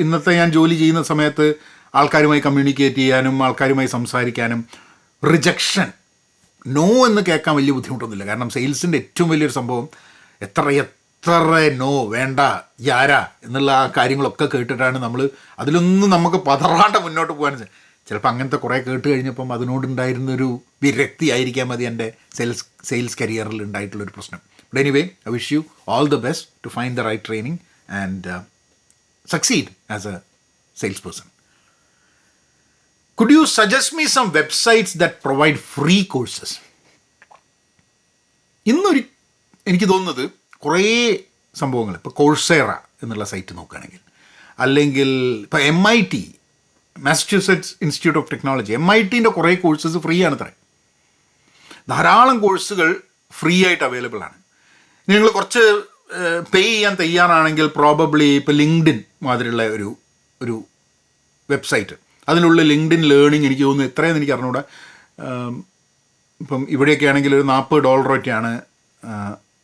[SPEAKER 1] ഇന്നത്തെ ഞാൻ ജോലി ചെയ്യുന്ന സമയത്ത് ആൾക്കാരുമായി കമ്മ്യൂണിക്കേറ്റ് ചെയ്യാനും ആൾക്കാരുമായി സംസാരിക്കാനും റിജക്ഷൻ, നോ എന്ന് കേൾക്കാൻ വലിയ ബുദ്ധിമുട്ടൊന്നുമില്ല. കാരണം സെയിൽസിൻ്റെ ഏറ്റവും വലിയൊരു സംഭവം എത്ര നോ വേണ്ട യാരാ എന്നുള്ള ആ കാര്യങ്ങളൊക്കെ കേട്ടിട്ടാണ് നമ്മൾ അതിലൊന്നും നമുക്ക് പതറാണ്ട് മുന്നോട്ട് പോകാൻ. ചിലപ്പോൾ അങ്ങനത്തെ കുറേ കേട്ട് കഴിഞ്ഞപ്പം അതിനോടുണ്ടായിരുന്നൊരു വിരക്തി ആയിരിക്കാൻ മതി എൻ്റെ സെയിൽസ് കരിയറിൽ ഉണ്ടായിട്ടുള്ളൊരു പ്രശ്നം. But anyway, I wish you all the best to find the right training and succeed as a salesperson. Could you suggest me some websites that provide free courses? എനിക്ക് തോന്നുന്നത് കുറേ സംഭവങ്ങൾ, ഇപ്പോൾ കോഴ്സേറ എന്നുള്ള സൈറ്റ് നോക്കുകയാണെങ്കിൽ, അല്ലെങ്കിൽ ഇപ്പോൾ MIT, Massachusetts institute of technology, MITൻ്റെ കുറേ കോഴ്സസ് ഫ്രീ ആണ് അത്രേ. ധാരാളം കോഴ്സുകൾ ഫ്രീ ആയിട്ട് അവൈലബിൾ ആണ്. നിങ്ങൾ കുറച്ച് പേ ചെയ്യാൻ തയ്യാറാണെങ്കിൽ പ്രോബബ്ലി ഇപ്പോൾ ലിങ്ക്ഡിൻ മാതിരിയുള്ള ഒരു വെബ്സൈറ്റ്, അതിനുള്ള ലിങ്ക്ഡിൻ ലേണിംഗ് എനിക്ക് തോന്നുന്നു എത്രയെന്ന് എനിക്ക് അറിഞ്ഞൂടാ. ഇപ്പം ഇവിടെയൊക്കെ ആണെങ്കിൽ ഒരു $40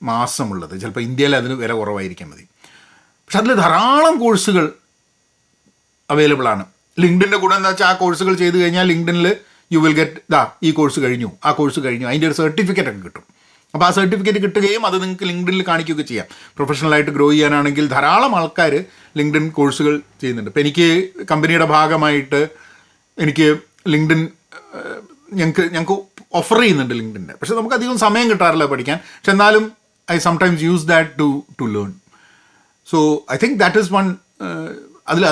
[SPEAKER 1] മാസമുള്ളത്, ചിലപ്പോൾ ഇന്ത്യയിൽ അതിന് വില കുറവായിരിക്കാൻ മതി. പക്ഷെ അതിൽ ധാരാളം കോഴ്സുകൾ അവൈലബിൾ ആണ്. ലിങ്ക്ഡിൻ്റെ ഗുണം എന്താ വെച്ചാൽ ആ കോഴ്സുകൾ ചെയ്ത് കഴിഞ്ഞാൽ ലിങ്ക്ഡിനിൽ യു വിൽ ഗെറ്റ് ഈ കോഴ്സ് കഴിഞ്ഞു, ആ കോഴ്സ് കഴിഞ്ഞു, അതിൻ്റെ ഒരു സർട്ടിഫിക്കറ്റ് ഒക്കെ കിട്ടും. അപ്പോൾ ആ സർട്ടിഫിക്കറ്റ് കിട്ടുകയും അത് നിങ്ങൾക്ക് ലിങ്ക്ഡിനിൽ കാണിക്കുകയൊക്കെ ചെയ്യാം. പ്രൊഫഷണലായിട്ട് ഗ്രോ ചെയ്യാനാണെങ്കിൽ ധാരാളം ആൾക്കാർ ലിങ്ക്ഡിൻ കോഴ്സുകൾ ചെയ്യുന്നുണ്ട്. ഇപ്പോൾ എനിക്ക് കമ്പനിയുടെ ഭാഗമായിട്ട് എനിക്ക് ലിങ്ക്ഡിൻ ഞങ്ങൾക്ക് ഓഫർ ചെയ്യുന്നുണ്ട് ലിങ്ക്ഡിൻ്റെ. പക്ഷേ നമുക്ക് അധികം സമയം കിട്ടാറില്ല പഠിക്കാൻ. പക്ഷെ എന്നാലും I sometimes use that to learn. So I think that is one.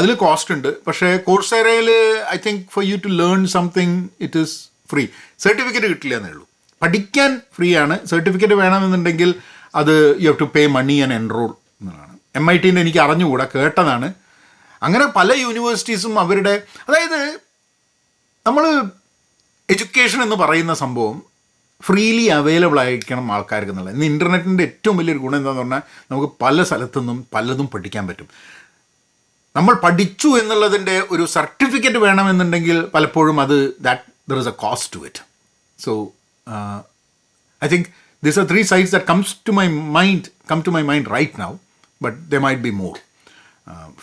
[SPEAKER 1] അതിൽ കോസ്റ്റ് ഉണ്ട്. പക്ഷേ കോഴ്സേറയിൽ I think for you to learn something it is free. Certificate കിട്ടില്ല എന്നേ ഉള്ളൂ. പഠിക്കാൻ ഫ്രീ ആണ്. സർട്ടിഫിക്കറ്റ് വേണമെന്നുണ്ടെങ്കിൽ അത് you have to pay money and enrol എന്നുള്ളതാണ്. MITൻ്റെ എനിക്ക് അറിഞ്ഞുകൂടാ, കേട്ടതാണ്. അങ്ങനെ പല യൂണിവേഴ്സിറ്റീസും അവരുടെ, അതായത് നമ്മൾ എഡ്യൂക്കേഷൻ എന്ന് പറയുന്ന സംഭവം ഫ്രീലി അവൈലബിൾ ആയിരിക്കണം ആൾക്കാർക്ക് എന്നുള്ളത്. ഇന്ന് ഇൻ്റർനെറ്റിൻ്റെ ഏറ്റവും വലിയൊരു ഗുണം എന്താണെന്ന് പറഞ്ഞാൽ നമുക്ക് പല സ്ഥലത്തുനിന്നും പലതും പഠിക്കാൻ പറ്റും. നമ്മൾ പഠിച്ചു എന്നുള്ളതിൻ്റെ ഒരു സർട്ടിഫിക്കറ്റ് വേണമെന്നുണ്ടെങ്കിൽ പലപ്പോഴും there is a cost to it. So I think these are 3 sites that come to my mind right now, but there might be more.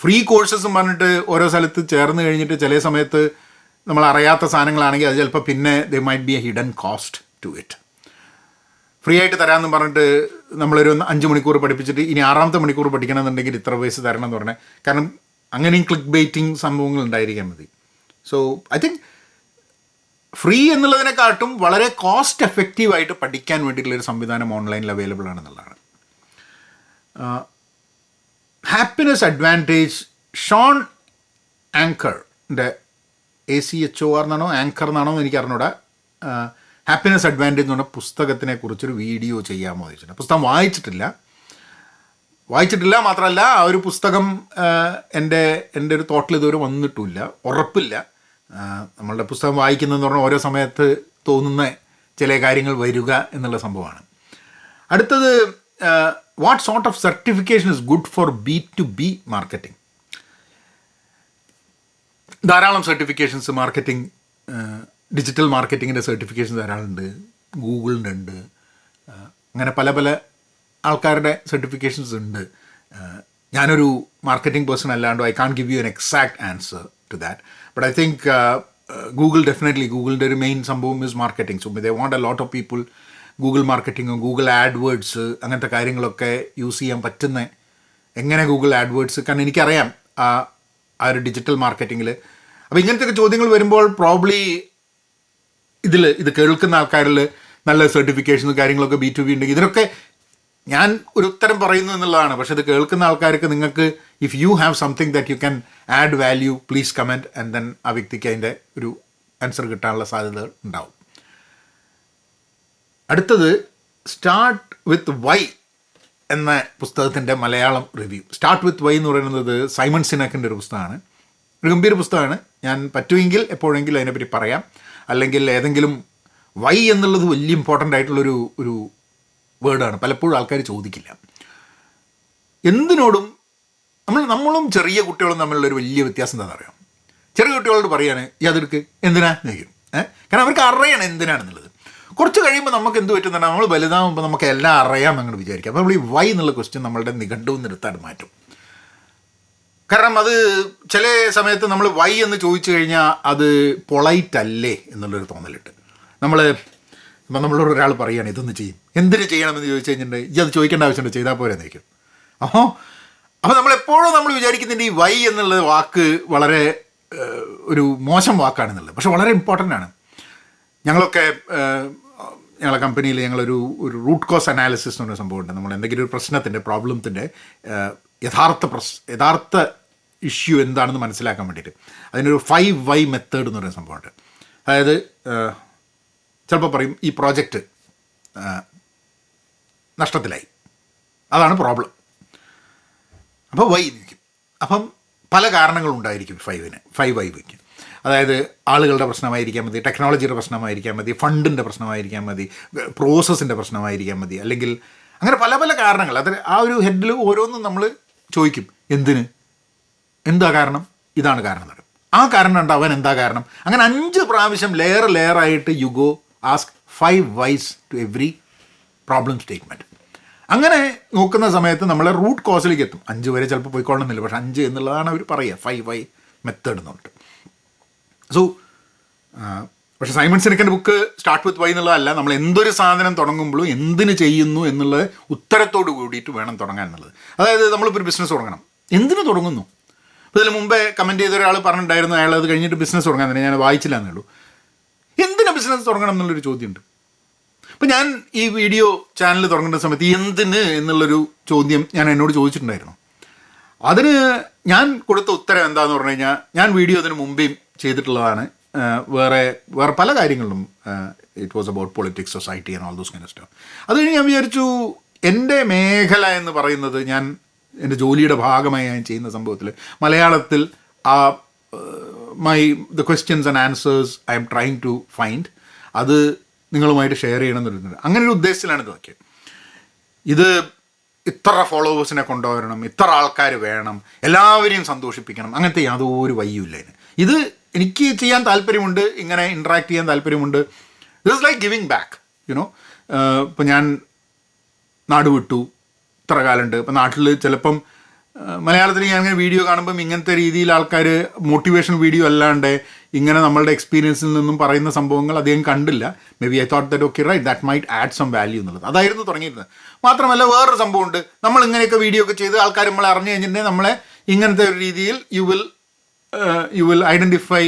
[SPEAKER 1] Free കോഴ്സസും പറഞ്ഞിട്ട് ഓരോ സ്ഥലത്ത് ചേർന്ന് കഴിഞ്ഞിട്ട് ചില സമയത്ത് നമ്മൾ അറിയാത്ത സാധനങ്ങളാണെങ്കിൽ അത് ചിലപ്പോൾ പിന്നെ there might be a hidden cost to it. Free ആയിട്ട് തരാമെന്ന് പറഞ്ഞിട്ട് നമ്മളൊരു 5 മണിക്കൂർ പഠിപ്പിച്ചിട്ട് ഇനി 6ാമത്തെ മണിക്കൂർ പഠിക്കണമെന്നുണ്ടെങ്കിൽ ഇത്ര പൈസ തരണം എന്ന് പറഞ്ഞാൽ, കാരണം അങ്ങനെയും ക്ലിക്ക് ബെയ്റ്റിംഗ് സംഭവങ്ങൾ ഉണ്ടായിരിക്കാൻ മതി. സോ ഐ തിങ്ക് ഫ്രീ എന്നുള്ളതിനെക്കാട്ടും വളരെ കോസ്റ്റ് എഫക്റ്റീവായിട്ട് പഠിക്കാൻ വേണ്ടിയിട്ടുള്ളൊരു സംവിധാനം ഓൺലൈനിൽ അവൈലബിൾ ആണെന്നുള്ളതാണ്. ഹാപ്പിനെസ് അഡ്വാൻറ്റേജ്, ഷോൺ ആങ്കറിൻ്റെ ACHOR എന്നാണോ ആങ്കർ എന്നാണോ എന്ന് എനിക്ക് അറിഞ്ഞൂടാ, ഹാപ്പിനെസ് അഡ്വാൻറ്റേജ് എന്ന് പറഞ്ഞ പുസ്തകത്തിനെ കുറിച്ചൊരു വീഡിയോ ചെയ്യാമോ എന്ന് ചോദിച്ചിട്ടുണ്ട്. പുസ്തകം വായിച്ചിട്ടില്ല മാത്രമല്ല ആ ഒരു പുസ്തകം എൻ്റെ ഒരു തോട്ടിൽ ഇതുവരെ വന്നിട്ടുമില്ല, ഉറപ്പില്ല. നമ്മളുടെ പുസ്തകം വായിക്കുന്നതെന്ന് പറഞ്ഞാൽ ഓരോ സമയത്ത് തോന്നുന്ന ചില കാര്യങ്ങൾ വരിക എന്നുള്ള സംഭവമാണ്. അടുത്തത്, what sort of certification is good for B2B marketing? ധാരാളം സർട്ടിഫിക്കേഷൻസ് മാർക്കറ്റിംഗ്, ഡിജിറ്റൽ മാർക്കറ്റിങ്ങിൻ്റെ സർട്ടിഫിക്കേഷൻസ് ധാരാളം ഉണ്ട്. ഗൂഗിളിൻ്റെ ഉണ്ട്, അങ്ങനെ പല ആൾക്കാരുടെ സർട്ടിഫിക്കേഷൻസ് ഉണ്ട്. ഞാനൊരു മാർക്കറ്റിംഗ് പേഴ്സൺ അല്ലാണ്ട് I can't give you an exact answer to that. But I think Google definitely ഗൂഗിളിൻ്റെ ഒരു മെയിൻ സംഭവം is marketing. So they want a lot of people Google മാർക്കറ്റിങ്ങും ഗൂഗിൾ ആഡ്വേർഡ്സ് അങ്ങനത്തെ കാര്യങ്ങളൊക്കെ യൂസ് ചെയ്യാൻ പറ്റുന്ന എങ്ങനെ ഗൂഗിൾ ആഡ്വേർഡ്സ്, കാരണം എനിക്കറിയാം ആ ഒരു ഡിജിറ്റൽ മാർക്കറ്റിങ്ങിൽ. അപ്പോൾ ഇങ്ങനത്തെ ചോദ്യങ്ങൾ വരുമ്പോൾ പ്രോബ്ലി ഇത് കേൾക്കുന്ന ആൾക്കാരിൽ നല്ല സർട്ടിഫിക്കേഷനും കാര്യങ്ങളൊക്കെ B2B ഉണ്ടെങ്കിൽ ഇതിനൊക്കെ ഞാൻ ഒരു ഉത്തരം പറയുന്നു എന്നുള്ളതാണ്. പക്ഷെ ഇത് കേൾക്കുന്ന ആൾക്കാർക്ക് നിങ്ങൾക്ക് if you have something that you can add value please comment and then ആ വ്യക്തിക്ക് അതിൻ്റെ ഒരു ആൻസർ കിട്ടാനുള്ള സാധ്യതകൾ ഉണ്ടാവും. അടുത്തത് സ്റ്റാർട്ട് വിത്ത് വൈ എന്ന പുസ്തകത്തിൻ്റെ Malayalam review. Start with why എന്ന് പറയുന്നത് സൈമൺ സിനാക്കിൻ്റെ ഒരു പുസ്തകമാണ്. ഒരു ഗംഭീര പുസ്തകമാണ്. ഞാൻ പറ്റുമെങ്കിൽ എപ്പോഴെങ്കിലും അതിനെപ്പറ്റി പറയാം. അല്ലെങ്കിൽ ഏതെങ്കിലും വൈ എന്നുള്ളത് വലിയ ഇമ്പോർട്ടൻ്റ് ആയിട്ടുള്ളൊരു വേർഡാണ്. പലപ്പോഴും ആൾക്കാർ ചോദിക്കില്ല. എന്തിനോടും നമ്മളും ചെറിയ കുട്ടികളും തമ്മിലുള്ളൊരു വലിയ വ്യത്യാസം എന്താണെന്ന് അറിയാം. ചെറിയ കുട്ടികളോട് പറയാണ് ഈ അതെടുക്ക് എന്തിനാ ചോദിക്കും. കാരണം അവർക്ക് അറിയണം എന്തിനാണെന്നുള്ളത്. കുറച്ച് കഴിയുമ്പോൾ നമുക്ക് എന്ത് പറ്റുന്നുണ്ട്, നമ്മൾ വലുതാകുമ്പോൾ നമുക്ക് എല്ലാം അറിയാമെന്ന് അങ്ങോട്ട് വിചാരിക്കാം. അപ്പോൾ നമ്മൾ ഈ വൈ എന്നുള്ള ക്വസ്റ്റ്യൻ നമ്മളുടെ നിഘണ്ടുവും നിർത്താൻ മാറ്റും. കാരണം അത് ചില സമയത്ത് നമ്മൾ വൈ എന്ന് ചോദിച്ചു കഴിഞ്ഞാൽ അത് പൊളൈറ്റ് അല്ലേ എന്നുള്ളൊരു തോന്നലിട്ട് നമ്മളോട് ഒരാൾ പറയുകയാണ് ഇതൊന്ന് ചെയ്യും, എന്തിനു ചെയ്യണമെന്ന് ചോദിച്ചു കഴിഞ്ഞിട്ടുണ്ടെങ്കിൽ ഈ അത് ചോദിക്കേണ്ട ആവശ്യമുണ്ട്, ചെയ്താൽ പോരെ എന്നേക്കും. അപ്പോൾ നമ്മളെപ്പോഴും നമ്മൾ വിചാരിക്കുന്നുണ്ട് ഈ വൈ എന്നുള്ള വാക്ക് വളരെ ഒരു മോശം വാക്കാണെന്നുള്ളത്. പക്ഷെ വളരെ ഇമ്പോർട്ടൻ്റ് ആണ്. ഞങ്ങളെ കമ്പനിയിൽ ഞങ്ങളൊരു റൂട്ട് കോസ് അനാലിസിസ് എന്ന് പറഞ്ഞ സംഭവമുണ്ട്. നമ്മൾ എന്തെങ്കിലും ഒരു പ്രശ്നത്തിൻ്റെ പ്രോബ്ലത്തിൻ്റെ യഥാർത്ഥ ഇഷ്യൂ എന്താണെന്ന് മനസ്സിലാക്കാൻ വേണ്ടിയിട്ട് അതിനൊരു 5 വൈ മെത്തേഡ് എന്ന് പറയുന്ന സംഭവമുണ്ട്. അതായത് ചിലപ്പോൾ പറയും ഈ പ്രോജക്റ്റ് നഷ്ടത്തിലായി, അതാണ് പ്രോബ്ലം. അപ്പോൾ വൈ നിൽക്കും. അപ്പം പല കാരണങ്ങളുണ്ടായിരിക്കും 5 വൈ വയ്ക്കും. അതായത് ആളുകളുടെ പ്രശ്നമായിരിക്കാൻ മതി, ടെക്നോളജിയുടെ പ്രശ്നമായിരിക്കാൻ മതി, ഫണ്ടിൻ്റെ പ്രശ്നമായിരിക്കാൻ മതി, പ്രോസസ്സിൻ്റെ പ്രശ്നമായിരിക്കാൻ മതി, അല്ലെങ്കിൽ അങ്ങനെ പല പല കാരണങ്ങൾ. അത് ആ ഒരു ഹെഡിൽ ഓരോന്നും നമ്മൾ ചോദിക്കും. എന്താ കാരണം, ഇതാണ് കാരണം എന്ന് പറയും. ആ കാരണം ഉണ്ടാവാൻ എന്താ കാരണം, അങ്ങനെ 5 പ്രാവശ്യം ലെയറായിട്ട് you go ask 5 whys to every problem statement. അങ്ങനെ നോക്കുന്ന സമയത്ത് നമ്മളെ റൂട്ട് കോസിലേക്ക് എത്തും. 5 വരെ ചിലപ്പോൾ പോയിക്കൊള്ളണമെന്നില്ല, പക്ഷേ 5 എന്നുള്ളതാണ് അവർ പറയുക 5 വൈ മെത്തേഡ് എന്ന് പറഞ്ഞിട്ട്. സോ പക്ഷേ സൈമൺ സിനക്കിൻ്റെ ബുക്ക് സ്റ്റാർട്ട് വിത്ത് വൈ എന്നുള്ളതല്ല, നമ്മൾ എന്തൊരു സാധനം തുടങ്ങുമ്പോഴും എന്തിന് ചെയ്യുന്നു എന്നുള്ള ഉത്തരത്തോട് കൂടിയിട്ട് വേണം തുടങ്ങാൻ എന്നുള്ളത്. അതായത് നമ്മളിപ്പോൾ ഒരു ബിസിനസ് തുടങ്ങണം, എന്തിനു തുടങ്ങുന്നു. അപ്പോൾ ഇതിന് മുമ്പേ കമൻറ്റ് ചെയ്ത ഒരാൾ പറഞ്ഞിട്ടുണ്ടായിരുന്നു അയാൾ അത് കഴിഞ്ഞിട്ട് ബിസിനസ് തുടങ്ങാൻ തന്നെ, ഞാൻ വായിച്ചില്ല എന്നേ ഉള്ളൂ. എന്തിനാ ബിസിനസ് തുടങ്ങണം എന്നുള്ളൊരു ചോദ്യമുണ്ട്. അപ്പോൾ ഞാൻ ഈ വീഡിയോ ചാനൽ തുടങ്ങുന്ന സമയത്ത് എന്തിന് എന്നുള്ളൊരു ചോദ്യം ഞാൻ എന്നോട് ചോദിച്ചിട്ടുണ്ടായിരുന്നു. അതിന് ഞാൻ കൊടുത്ത ഉത്തരം എന്താണെന്ന് പറഞ്ഞു കഴിഞ്ഞാൽ, ഞാൻ വീഡിയോ അതിന് മുമ്പേയും ചെയ്തിട്ടുള്ളതാണ്. വേറെ പല കാര്യങ്ങളിലും it was about politics, society and all those kind of stuff. അത് കഴിഞ്ഞ് ഞാൻ വിചാരിച്ചു എൻ്റെ മേഖല എന്ന് പറയുന്നത് ഞാൻ എൻ്റെ ജോലിയുടെ ഭാഗമായി ഞാൻ ചെയ്യുന്ന സംഭവത്തിൽ മലയാളത്തിൽ the questions and answers I'm trying to find, അത് നിങ്ങളുമായിട്ട് ഷെയർ ചെയ്യണമെന്ന് അങ്ങനെ ഒരു ഉദ്ദേശത്തിലാണ് ഇത് നോക്കിയത്. ഇത് ഇത്ര ഫോളോവേഴ്സിനെ കൊണ്ടുവരണം, ഇത്ര ആൾക്കാർ വേണം, എല്ലാവരെയും സന്തോഷിപ്പിക്കണം, അങ്ങനത്തെ യാതൊരു വയ്യുമില്ല ഇതിന്. ഇത് എനിക്ക് ചെയ്യാൻ താല്പര്യമുണ്ട്, ഇങ്ങനെ ഇൻട്രാക്ട് ചെയ്യാൻ താല്പര്യമുണ്ട്. It is like giving back, you know. ഇപ്പം ഞാൻ നാട് വിട്ടു, ഇത്ര കാലമുണ്ട്. ഇപ്പം നാട്ടിൽ ചിലപ്പം മലയാളത്തിൽ ഞാൻ അങ്ങനെ വീഡിയോ കാണുമ്പം ഇങ്ങനത്തെ രീതിയിൽ ആൾക്കാർ മോട്ടിവേഷൻ വീഡിയോ അല്ലാണ്ട് ഇങ്ങനെ നമ്മളുടെ എക്സ്പീരിയൻസിൽ നിന്നും പറയുന്ന സംഭവങ്ങൾ അധികം കണ്ടില്ല. Maybe I thought that okay right, that might add some value എന്നുള്ളത് അതായിരുന്നു തുടങ്ങിയിരുന്നത്. മാത്രമല്ല വേറൊരു സംഭവമുണ്ട്, നമ്മൾ ഇങ്ങനെയൊക്കെ വീഡിയോ ഒക്കെ ചെയ്ത് ആൾക്കാർ നമ്മളെ അറിഞ്ഞു കഴിഞ്ഞിട്ടുണ്ടെങ്കിൽ നമ്മളെ ഇങ്ങനത്തെ ഒരു രീതിയിൽ you will identify,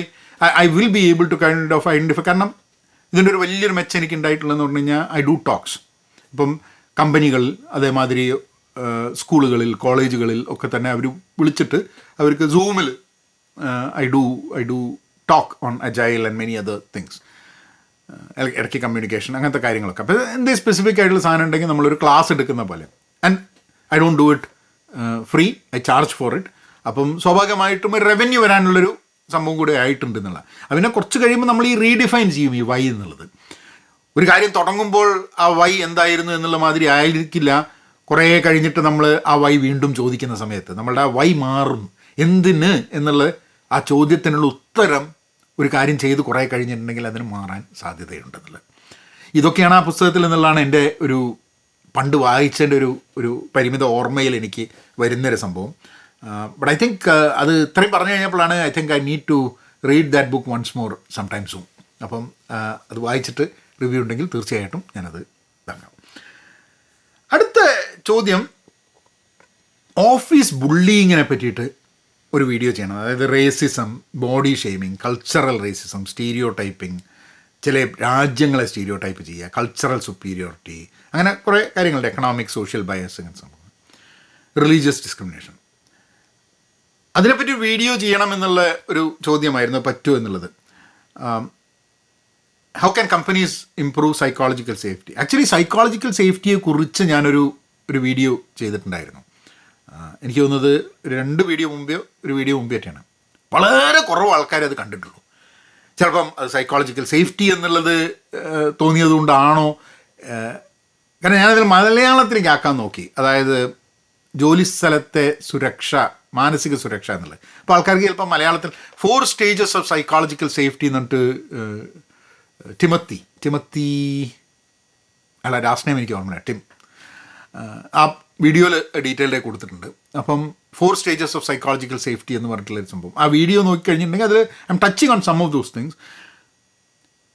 [SPEAKER 1] I will be able to kind of identify. കാരണം ഇതിൻ്റെ ഒരു വലിയൊരു മെച്ചം എനിക്ക് ഉണ്ടായിട്ടുള്ളതെന്ന് പറഞ്ഞു കഴിഞ്ഞാൽ ഐ ഡു ടോക്സ്. ഇപ്പം കമ്പനികൾ അതേമാതിരി സ്കൂളുകളിൽ കോളേജുകളിൽ ഒക്കെ തന്നെ അവർ വിളിച്ചിട്ട് അവർക്ക് സൂമിൽ I do talk on agile and many other things, ഇടയ്ക്ക് കമ്മ്യൂണിക്കേഷൻ അങ്ങനത്തെ കാര്യങ്ങളൊക്കെ. അപ്പോൾ എന്തെങ്കിലും സ്പെസിഫിക് ആയിട്ടുള്ള സാധനം ഉണ്ടെങ്കിൽ നമ്മളൊരു ക്ലാസ് എടുക്കുന്ന പോലെ. And I don't do it free, I charge for it. അപ്പം സ്വാഭാവികമായിട്ടും ഒരു റവന്യൂ വരാനുള്ളൊരു സംഭവം കൂടെ ആയിട്ടുണ്ട് എന്നുള്ള. അതിനെ കുറച്ച് കഴിയുമ്പോൾ നമ്മൾ ഈ റീഡിഫൈൻ ചെയ്യും ഈ വൈ എന്നുള്ളത്. ഒരു കാര്യം തുടങ്ങുമ്പോൾ ആ വൈ എന്തായിരുന്നു എന്നുള്ള മാതിരി ആയിരിക്കില്ല. കുറേ കഴിഞ്ഞിട്ട് നമ്മൾ ആ വൈ വീണ്ടും ചോദിക്കുന്ന സമയത്ത് നമ്മളുടെ ആ വൈ മാറും. എന്തിന് എന്നുള്ള ആ ചോദ്യത്തിനുള്ള ഉത്തരം ഒരു കാര്യം ചെയ്ത് കുറേ കഴിഞ്ഞിട്ടുണ്ടെങ്കിൽ അതിന് മാറാൻ സാധ്യതയുണ്ടെന്നുള്ളത്. ഇതൊക്കെയാണ് ആ പുസ്തകത്തിൽ നിന്നുള്ളതാണ് എൻ്റെ ഒരു പണ്ട് വായിച്ചതിൻ്റെ ഒരു പരിമിത ഓർമ്മയിൽ എനിക്ക് വരുന്നൊരു സംഭവം. ബട്ട് ഐ തിങ്ക് അത് ഇത്രയും പറഞ്ഞു കഴിഞ്ഞപ്പോഴാണ് I think I need to read that book once more some time soon. അപ്പം അത് വായിച്ചിട്ട് റിവ്യൂ ഉണ്ടെങ്കിൽ തീർച്ചയായിട്ടും ഞാനത് ഇതാക്കാം. അടുത്ത ചോദ്യം, ഓഫീസ് ബുള്ളിങ്ങിനെ പറ്റിയിട്ട് ഒരു വീഡിയോ ചെയ്യണം. അതായത് racism, body shaming, cultural racism, stereo typing, ചില രാജ്യങ്ങളെ സ്റ്റീരിയോ ടൈപ്പ് ചെയ്യുക, കൾച്ചറൽ സുപ്പീരിയോറിറ്റി, അങ്ങനെ കുറേ കാര്യങ്ങളുണ്ട്. എക്കണോമിക്, സോഷ്യൽ ബയസ്, അങ്ങനെ സംഭവം, റിലീജിയസ് ഡിസ്ക്രിമിനേഷൻ. അതിനെപ്പറ്റി വീഡിയോ ചെയ്യണം എന്നുള്ള ഒരു ചോദ്യമായിരുന്നു, പറ്റുമോ എന്നുള്ളത്. How can companies improve psychological safety? Actually psychological സേഫ്റ്റിയെക്കുറിച്ച് ഞാനൊരു വീഡിയോ ചെയ്തിട്ടുണ്ടായിരുന്നു. എനിക്ക് തോന്നുന്നത് 2 വീഡിയോ മുമ്പെയോ ഒരു വീഡിയോ മുമ്പേറ്റാണ്. വളരെ കുറവ് ആൾക്കാർ അത് കണ്ടിട്ടുള്ളൂ. ചിലപ്പം അത് സൈക്കോളജിക്കൽ സേഫ്റ്റി എന്നുള്ളത് തോന്നിയതുകൊണ്ടാണോ, കാരണം ഞാനതിൽ മലയാളത്തിലേക്ക് ആക്കാൻ നോക്കി. അതായത് ജോലി സ്ഥലത്തെ സുരക്ഷ, മാനസിക സുരക്ഷ എന്നുള്ളത്. അപ്പോൾ ആൾക്കാർക്ക് ചിലപ്പോൾ മലയാളത്തിൽ 4 stages ഓഫ് സൈക്കോളജിക്കൽ സേഫ്റ്റി എന്നിട്ട് ടിമത്തി അല്ല, ലാസ്റ്റ് നെയിം എനിക്ക് ഓർമ്മയില്ല, ടിം, ആ വീഡിയോയിൽ ഡീറ്റെയിൽഡായി കൊടുത്തിട്ടുണ്ട്. അപ്പം 4 stages ഓഫ് സൈക്കോളജിക്കൽ സേഫ്റ്റി എന്ന് പറഞ്ഞിട്ടുള്ളൊരു സംഭവം ആ വീഡിയോ നോക്കിക്കഴിഞ്ഞിട്ടുണ്ടെങ്കിൽ അതിൽ I'm touching on some of those things.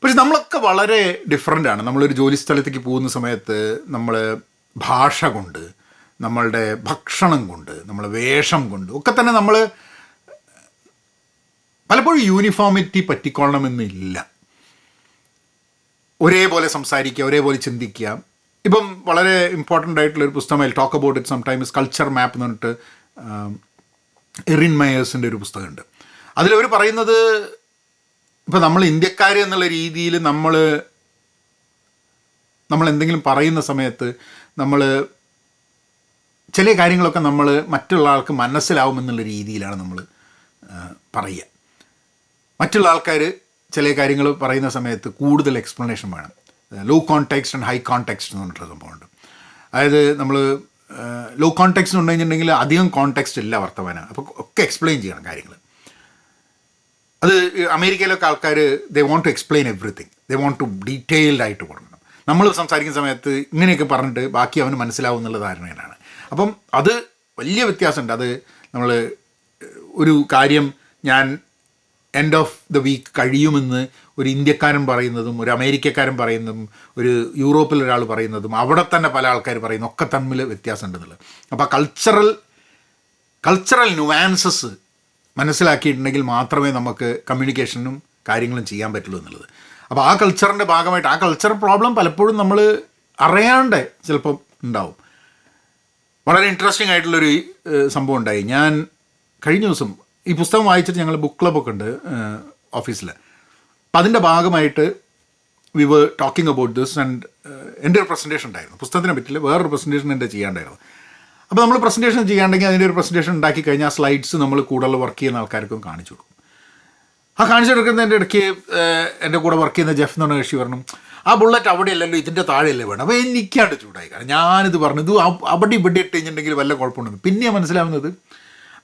[SPEAKER 1] പക്ഷെ നമ്മളൊക്കെ വളരെ ഡിഫറെൻ്റാണ്. നമ്മളൊരു ജോലി സ്ഥലത്തേക്ക് പോകുന്ന സമയത്ത് നമ്മൾ ഭാഷ കൊണ്ട്, നമ്മളുടെ ഭക്ഷണം കൊണ്ട്, നമ്മളെ വേഷം കൊണ്ട് ഒക്കെ തന്നെ നമ്മൾ പലപ്പോഴും യൂണിഫോമിറ്റി പറ്റിക്കൊള്ളണമെന്നില്ല. ഒരേപോലെ സംസാരിക്കുക, ഒരേപോലെ ചിന്തിക്കുക. ഇപ്പം വളരെ ഇമ്പോർട്ടൻ്റ് ആയിട്ടുള്ളൊരു പുസ്തകം, I talk about it sometimes, culture map എന്ന് പറഞ്ഞിട്ട് എറിൻ മയേഴ്സിൻ്റെ ഒരു പുസ്തകമുണ്ട്. അതിലവർ പറയുന്നത്, ഇപ്പം നമ്മൾ ഇന്ത്യക്കാർ എന്നുള്ള രീതിയിൽ നമ്മൾ എന്തെങ്കിലും പറയുന്ന സമയത്ത് നമ്മൾ ചില കാര്യങ്ങളൊക്കെ നമ്മൾ മറ്റുള്ള ആൾക്ക് മനസ്സിലാവുമെന്നുള്ള രീതിയിലാണ് നമ്മൾ പറയുക. മറ്റുള്ള ആൾക്കാർ ചില കാര്യങ്ങൾ പറയുന്ന സമയത്ത് കൂടുതൽ എക്സ്പ്ലനേഷൻ വേണം. Low context and high context എന്ന് പറഞ്ഞിട്ടുള്ള സംഭവമുണ്ട്. അതായത് നമ്മൾ ലോ കോൺടെക്സ്റ്റ് എന്ന് കഴിഞ്ഞിട്ടുണ്ടെങ്കിൽ അധികം കോൺടെക്സ്റ്റ് ഇല്ല വർത്തമാനം, അപ്പോൾ ഒക്കെ എക്സ്പ്ലെയിൻ ചെയ്യണം കാര്യങ്ങൾ. അത് അമേരിക്കയിലൊക്കെ ആൾക്കാർ they want to explain everything, they want to detailed ആയിട്ട് കൊടുക്കണം. നമ്മൾ സംസാരിക്കുന്ന സമയത്ത് ഇങ്ങനെയൊക്കെ പറഞ്ഞിട്ട് ബാക്കി അവന് മനസ്സിലാവും എന്നുള്ള ധാരണയാണ്. അപ്പം അത് വലിയ വ്യത്യാസമുണ്ട്. അത് നമ്മൾ ഒരു കാര്യം ഞാൻ എൻഡ് ഓഫ് ദ വീക്ക് കഴിയുമെന്ന് ഒരു ഇന്ത്യക്കാരൻ പറയുന്നതും ഒരു അമേരിക്കക്കാരൻ പറയുന്നതും ഒരു യൂറോപ്പിലൊരാൾ പറയുന്നതും അവിടെ തന്നെ പല ആൾക്കാർ പറയുന്നതും ഒക്കെ തമ്മിൽ വ്യത്യാസമുണ്ടെന്നുള്ളത്. അപ്പോൾ കൾച്ചറൽ നുവാൻസസ് മനസ്സിലാക്കിയിട്ടുണ്ടെങ്കിൽ മാത്രമേ നമുക്ക് കമ്മ്യൂണിക്കേഷനും കാര്യങ്ങളും ചെയ്യാൻ പറ്റുള്ളൂ എന്നുള്ളത്. അപ്പോൾ ആ കൾച്ചറിൻ്റെ ഭാഗമായിട്ട് ആ കൾച്ചറൽ പ്രോബ്ലം പലപ്പോഴും നമ്മൾ അറിയാണ്ട് ചിലപ്പം ഉണ്ടാവും. വളരെ ഇൻട്രസ്റ്റിംഗ് ആയിട്ടുള്ളൊരു സംഭവം ഉണ്ടായി. ഞാൻ കഴിഞ്ഞ ദിവസം ഈ പുസ്തകം വായിച്ചിട്ട് ഞങ്ങൾ ബുക്ക് ക്ലബ്ബൊക്കെ ഉണ്ട് ഓഫീസിൽ. അപ്പം അതിൻ്റെ ഭാഗമായിട്ട് we were talking about this and എൻ്റെ ഒരു പ്രസൻറ്റേഷൻ ഉണ്ടായിരുന്നു. പുസ്തകത്തിനെ പറ്റില്ല, വേറൊരു പ്രസൻറ്റേഷൻ എൻ്റെ ചെയ്യാണ്ടായിരുന്നു. അപ്പോൾ നമ്മൾ പ്രസൻറ്റേഷൻ ചെയ്യാണ്ടെങ്കിൽ അതിൻ്റെ ഒരു പ്രസൻറ്റേഷൻ ഉണ്ടാക്കി കഴിഞ്ഞാൽ ആ സ്ലൈഡ്സ് നമ്മൾ കൂടുതൽ വർക്ക് ചെയ്യുന്ന ആൾക്കാർക്കും കാണിച്ചു കൊടുക്കും. ആ കാണിച്ചു കൊടുക്കുന്നതിൻ്റെ ഇടയ്ക്ക് എൻ്റെ കൂടെ വർക്ക് ചെയ്യുന്ന ജെഫ് എന്ന് പറഞ്ഞ കക്ഷി പറഞ്ഞു, ആ ബുള്ളറ്റ് അവിടെയല്ലല്ലോ ഇതിൻ്റെ താഴെയല്ലേ വേണം. അപ്പോൾ എനിക്കാണ്ട് ചൂടായി. കാരണം ഞാനിത് പറഞ്ഞു, ഇത് അവിടെ ഇവിടെ ഇട്ട് കഴിഞ്ഞിട്ടുണ്ടെങ്കിൽ വല്ല കുഴപ്പമുണ്ടെന്ന്. പിന്നെ മനസ്സിലാവുന്നത്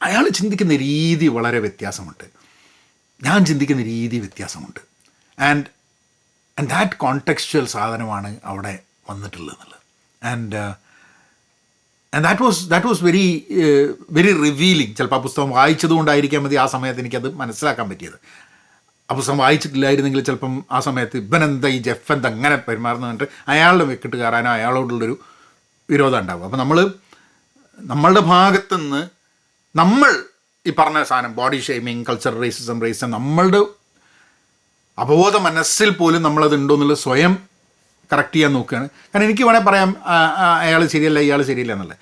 [SPEAKER 1] അയാൾ ചിന്തിക്കുന്ന രീതി വളരെ വ്യത്യാസമുണ്ട്, ഞാൻ ചിന്തിക്കുന്ന രീതി വ്യത്യാസമുണ്ട്. ആൻഡ് ദാറ്റ് കോണ്ടെക്സ്ച്വൽ സാധനമാണ് അവിടെ വന്നിട്ടുള്ളത് എന്നുള്ളത്. And that was very revealing. ചിലപ്പോൾ ആ പുസ്തകം വായിച്ചതുകൊണ്ടായിരിക്കാൻ മതി ആ സമയത്ത് എനിക്കത് മനസ്സിലാക്കാൻ പറ്റിയത്. ആ പുസ്തകം വായിച്ചിട്ടില്ലായിരുന്നെങ്കിൽ ചിലപ്പം ആ സമയത്ത് ഇവനെന്താ ഈ ജെഫ് എന്താ അങ്ങനെ പെരുമാറുന്ന പറഞ്ഞിട്ട് അയാളുടെ വെക്കിട്ട് കയറാനോ അയാളോടുള്ളൊരു വിരോധം ഉണ്ടാകും. അപ്പോൾ നമ്മളുടെ ഭാഗത്തുനിന്ന് നമ്മൾ ഈ പറഞ്ഞ സാധനം ബോഡി ഷെയ്മിങ്, കൾച്ചറൽ റേസിസം നമ്മളുടെ അബോധ മനസ്സിൽ പോലും നമ്മളത് ഉണ്ടോ എന്നുള്ളത് സ്വയം കറക്റ്റ് ചെയ്യാൻ നോക്കുകയാണ്. കാരണം എനിക്ക് വേണേൽ പറയാം അയാൾ ശരിയല്ല ഇയാൾ ശരിയല്ല എന്നുള്ളത്.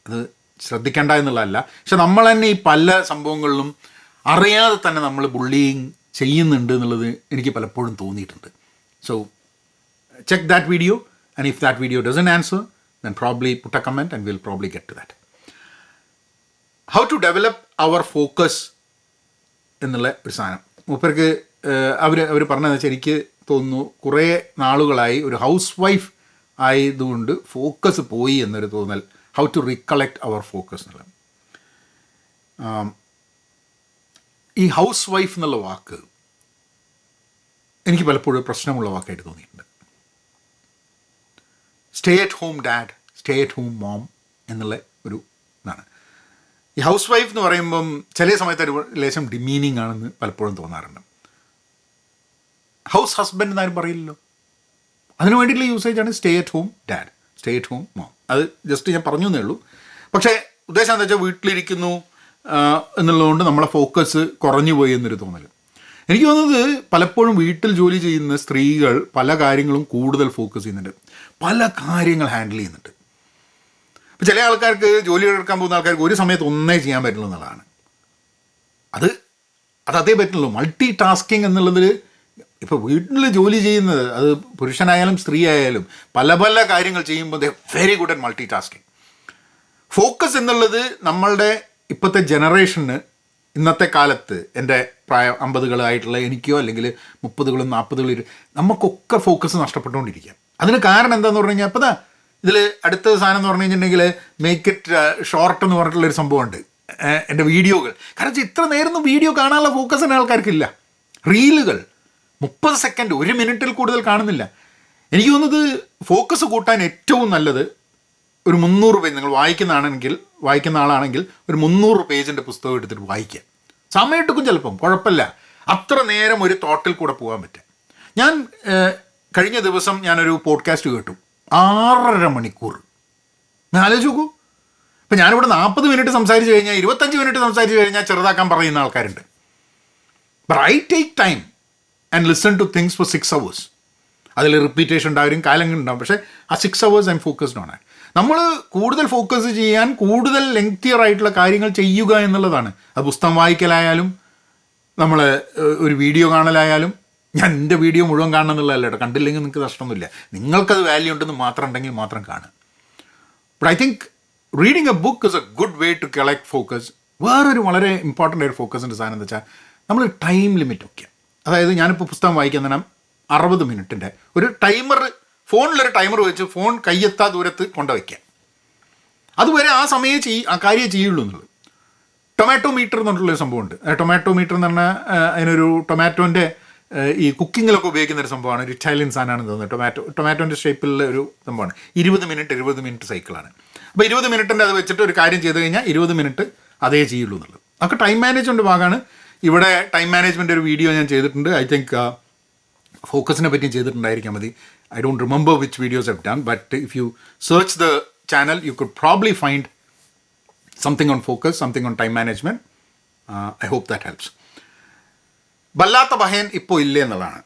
[SPEAKER 1] അത് ശ്രദ്ധിക്കേണ്ട എന്നുള്ളതല്ല. പക്ഷെ നമ്മൾ തന്നെ ഈ പല സംഭവങ്ങളിലും അറിയാതെ തന്നെ നമ്മൾ ബുള്ളിങ് ചെയ്യുന്നുണ്ട് എന്നുള്ളത് എനിക്ക് പലപ്പോഴും തോന്നിയിട്ടുണ്ട്. So check that video and if that video doesn't answer then probably put a comment and we'll probably get to that. How to develop our focus എന്നുള്ള ഒരു സാധനം മൂപ്പർക്ക് അവർ പറഞ്ഞതെന്ന് വെച്ചാൽ എനിക്ക് തോന്നുന്നു കുറേ നാളുകളായി ഒരു ഹൗസ് വൈഫ് ആയതുകൊണ്ട് ഫോക്കസ് പോയി എന്നൊരു തോന്നൽ. How to recollect our focus എന്നുള്ളത്. ഈ ഹൗസ് വൈഫ് എന്നുള്ള വാക്ക് എനിക്ക് പലപ്പോഴും പ്രശ്നമുള്ള വാക്കായിട്ട് തോന്നിയിട്ടുണ്ട്. Stay at home dad, stay at home mom എന്നുള്ള ഒരു ഇതാണ്. ഈ ഹൗസ് വൈഫ് എന്ന് പറയുമ്പം ചില സമയത്ത് ഒരു ലേശം ഡിമീനിങ് ആണെന്ന് പലപ്പോഴും തോന്നാറുണ്ട്. ഹൗസ് ഹസ്ബൻഡ് എന്നാരും പറയില്ലല്ലോ. അതിന് വേണ്ടിയിട്ടുള്ള യൂസേജാണ് stay at home dad, stay at home mom. അത് ജസ്റ്റ് ഞാൻ പറഞ്ഞു എന്നേ ഉള്ളൂ. പക്ഷേ ഉദ്ദേശം എന്താ വെച്ചാൽ വീട്ടിലിരിക്കുന്നു എന്നുള്ളതുകൊണ്ട് നമ്മളെ ഫോക്കസ് കുറഞ്ഞു പോയി എന്നൊരു തോന്നൽ. എനിക്ക് തോന്നുന്നത് പലപ്പോഴും വീട്ടിൽ ജോലി ചെയ്യുന്ന സ്ത്രീകൾ പല കാര്യങ്ങളും കൂടുതൽ ഫോക്കസ് ചെയ്യുന്നുണ്ട്, പല കാര്യങ്ങൾ ഹാൻഡിൽ ചെയ്യുന്നുണ്ട്. ഇപ്പോൾ ചില ആൾക്കാർക്ക് ജോലി എടുക്കാൻ പോകുന്ന ആൾക്കാർക്ക് ഒരു സമയത്ത് ഒന്നേ ചെയ്യാൻ പറ്റുള്ളൂ എന്നുള്ളതാണ്. അത് അതേ പറ്റുള്ളൂ. മൾട്ടി ടാസ്കിങ് എന്നുള്ളതിൽ ഇപ്പോൾ വീട്ടിൽ ജോലി ചെയ്യുന്നത് അത് പുരുഷനായാലും സ്ത്രീ ആയാലും പല പല കാര്യങ്ങൾ ചെയ്യുമ്പോൾ ദേ very good at multi tasking. Focus എന്നുള്ളത് നമ്മളുടെ ഇപ്പോഴത്തെ ജനറേഷന്, ഇന്നത്തെ കാലത്ത് എൻ്റെ പ്രായം 50-കളായിട്ടുള്ള എനിക്കോ അല്ലെങ്കിൽ 30-കളും 40-കളും നമുക്കൊക്കെ ഫോക്കസ് നഷ്ടപ്പെട്ടുകൊണ്ടിരിക്കുക. അതിന് കാരണം എന്താണെന്ന് പറഞ്ഞു കഴിഞ്ഞാൽ, അപ്പോൾ ഇതിൽ അടുത്ത സാധനം എന്ന് പറഞ്ഞു കഴിഞ്ഞിട്ടുണ്ടെങ്കിൽ മേക്ക് ഇറ്റ് ഷോർട്ട് എന്ന് പറഞ്ഞിട്ടുള്ളൊരു സംഭവമുണ്ട്, എൻ്റെ വീഡിയോകൾ. കാരണം ഇത്ര നേരം വീഡിയോ കാണാനുള്ള ഫോക്കസ് തന്നെ ആൾക്കാർക്കില്ല. റീലുകൾ 30 സെക്കൻഡ്, 1 മിനിറ്റിൽ കൂടുതൽ കാണുന്നില്ല. എനിക്ക് തോന്നുന്നത് ഫോക്കസ് കൂട്ടാൻ ഏറ്റവും നല്ലത് ഒരു 300 പേജ്, നിങ്ങൾ വായിക്കുന്ന ആളാണെങ്കിൽ ഒരു 300 പേജിൻ്റെ പുസ്തകം എടുത്തിട്ട് വായിക്കുക. സമയം എടുക്കും ചിലപ്പം, കുഴപ്പമില്ല. അത്ര നേരം ഒരു തോട്ടിൽ കൂടെ പോകാൻ പറ്റും. ഞാൻ കഴിഞ്ഞ ദിവസം ഞാനൊരു പോഡ്കാസ്റ്റ് കേട്ടു, 6.5 മണിക്കൂർ. ഞാൻ ആലോചിച്ച് നോക്കൂ. ഇപ്പം ഞാനിവിടെ 40 മിനിറ്റ് സംസാരിച്ച് കഴിഞ്ഞാൽ 25 മിനിറ്റ് സംസാരിച്ച് കഴിഞ്ഞാൽ ചെറുതാക്കാൻ പറയുന്ന ആൾക്കാരുണ്ട്. But I take time and listen two things for 6 hours. അതിൽ റിപ്പീറ്റേഷൻ ഉണ്ടാവും, കാലങ്ങൾ ഉണ്ടാവും, പക്ഷേ ആ 6 hours I M focused on. നമ്മൾ കൂടുതൽ ഫോക്കസ് ചെയ്യാൻ കൂടുതൽ ലെങ്തിയർ ആയിട്ടുള്ള കാര്യങ്ങൾ ചെയ്യുക എന്നുള്ളതാണ്. അത് പുസ്തകം വായിക്കലായാലും നമ്മൾ ഒരു വീഡിയോ കാണലായാലും. ഞാൻ എൻ്റെ വീഡിയോ മുഴുവൻ കാണണം എന്നുള്ളതല്ല കേട്ടോ, കണ്ടില്ലെങ്കിൽ നിങ്ങൾക്ക് നഷ്ടമൊന്നുമില്ല. നിങ്ങൾക്കത് വാല്യൂ ഉണ്ടെന്ന് മാത്രം ഉണ്ടെങ്കിൽ മാത്രം കാണുക. But I think reading a book is a good way to collect focus. വേറൊരു വളരെ ഇമ്പോർട്ടൻ്റ് ആയൊരു ഫോക്കസിൻ്റെ സാധനം എന്താ വെച്ചാൽ, നമ്മൾ ടൈം ലിമിറ്റ് വയ്ക്കുക. അതായത് ഞാനിപ്പോൾ പുസ്തകം വായിക്കുന്ന 60 മിനിറ്റിൻ്റെ ഒരു ടൈമർ, ഫോണിലൊരു ടൈമർ വെച്ച് ഫോൺ കയ്യെത്താ ദൂരത്ത് കൊണ്ടുവയ്ക്കുക. അതുവരെ ആ സമയം ആ കാര്യം ചെയ്യുള്ളൂ എന്നുള്ളത്. ടൊമാറ്റോ മീറ്റർ എന്ന് പറഞ്ഞിട്ടുള്ളൊരു സംഭവമുണ്ട്. ടൊമാറ്റോ മീറ്റർ എന്ന് പറഞ്ഞാൽ അതിനൊരു ടൊമാറ്റോൻ്റെ ഈ കുക്കിങ്ങിലൊക്കെ ഉപയോഗിക്കുന്ന ഒരു സംഭവമാണ്. ഒരു ഇറ്റാലിയൻ സാധനമാണെന്ന് തോന്നുന്നത്. ടൊമാറ്റോൻ്റെ ഷേപ്പിലുള്ള ഒരു സംഭവമാണ്. 20 മിനിറ്റ് സൈക്കിളാണ്. അപ്പോൾ 20 മിനിറ്റിൻ്റെ അത് വെച്ചിട്ട് ഒരു കാര്യം ചെയ്ത് കഴിഞ്ഞാൽ 20 മിനിറ്റ് അതേ ചെയ്യുള്ളൂ എന്നുള്ളത്. അതൊക്കെ ടൈം മാനേജ്മെൻറ്റ് ഭാഗമാണ്. ഇവിടെ ടൈം മാനേജ്മെൻറ്റ് ഒരു വീഡിയോ ഞാൻ ചെയ്തിട്ടുണ്ട്. ഐ തിങ്ക് ഫോക്കസിനെ പറ്റിയും ചെയ്തിട്ടുണ്ടായിരിക്കാം മതി. I don't remember which videos I've done, but if you search the channel, you could probably find something on focus, something on time management. I hope that helps. വല്ലാത്ത ബഹയൻ ഇപ്പോൾ ഇല്ലേ എന്നുള്ളതാണ്.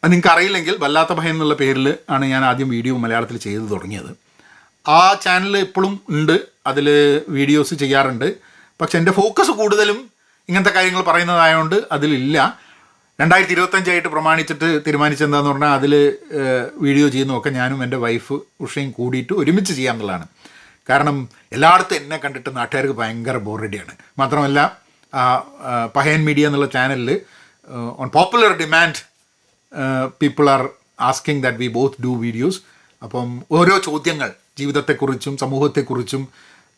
[SPEAKER 1] അത് നിങ്ങൾക്ക് അറിയില്ലെങ്കിൽ, വല്ലാത്ത ബഹയൻ എന്നുള്ള പേരിൽ ആണ് ഞാൻ ആദ്യം വീഡിയോ മലയാളത്തിൽ ചെയ്തു തുടങ്ങിയത്. ആ ചാനൽ ഇപ്പോഴും ഉണ്ട്, അതിൽ വീഡിയോസ് ചെയ്യാറുണ്ട്. പക്ഷെ എൻ്റെ ഫോക്കസ് കൂടുതലും ഇങ്ങനത്തെ കാര്യങ്ങൾ പറയുന്നതായതുകൊണ്ട് അതിലില്ല. 2025 പ്രമാണിച്ചിട്ട് തീരുമാനിച്ചെന്താന്ന് പറഞ്ഞാൽ അതിൽ വീഡിയോ ചെയ്യുന്നതൊക്കെ ഞാനും എൻ്റെ വൈഫ് ഉഷയും കൂടിയിട്ട് ഒരുമിച്ച് ചെയ്യാമെന്നുള്ളതാണ്. കാരണം എല്ലായിടത്തും എന്നെ കണ്ടിട്ട് നാട്ടുകാർക്ക് ഭയങ്കര ബോറടിയാണ്. മാത്രമല്ല പഹയൻ മീഡിയ എന്നുള്ള ചാനലിൽ on popular demand people are asking that we both do videos. അപ്പം ഓരോ ചോദ്യങ്ങൾ, ജീവിതത്തെക്കുറിച്ചും സമൂഹത്തെക്കുറിച്ചും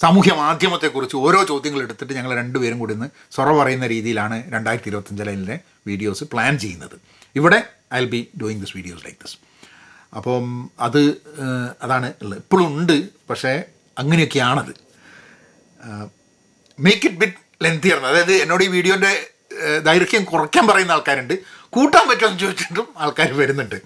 [SPEAKER 1] സാമൂഹ്യ മാധ്യമത്തെക്കുറിച്ച് ഓരോ ചോദ്യങ്ങൾ എടുത്തിട്ട് ഞങ്ങൾ രണ്ടുപേരും കൂടി ഇന്ന് സൊറ പറയുന്ന രീതിയിലാണ് 2025 വീഡിയോസ് പ്ലാൻ ചെയ്യുന്നത്. ഇവിടെ I will be doing this videos like this. അപ്പം അതാണ് ഉള്ളത്. ഇപ്പോഴും ഉണ്ട്, പക്ഷേ അങ്ങനെയൊക്കെയാണത്. Make it bit lengthier. അതായത് എന്നോട് ഈ വീഡിയോൻ്റെ ദൈർഘ്യം കുറയ്ക്കാൻ പറയുന്ന ആൾക്കാരുണ്ട്, കൂട്ടാൻ പറ്റുമെന്ന് ചോദിച്ചിട്ടും ആൾക്കാർ വരുന്നുണ്ട്.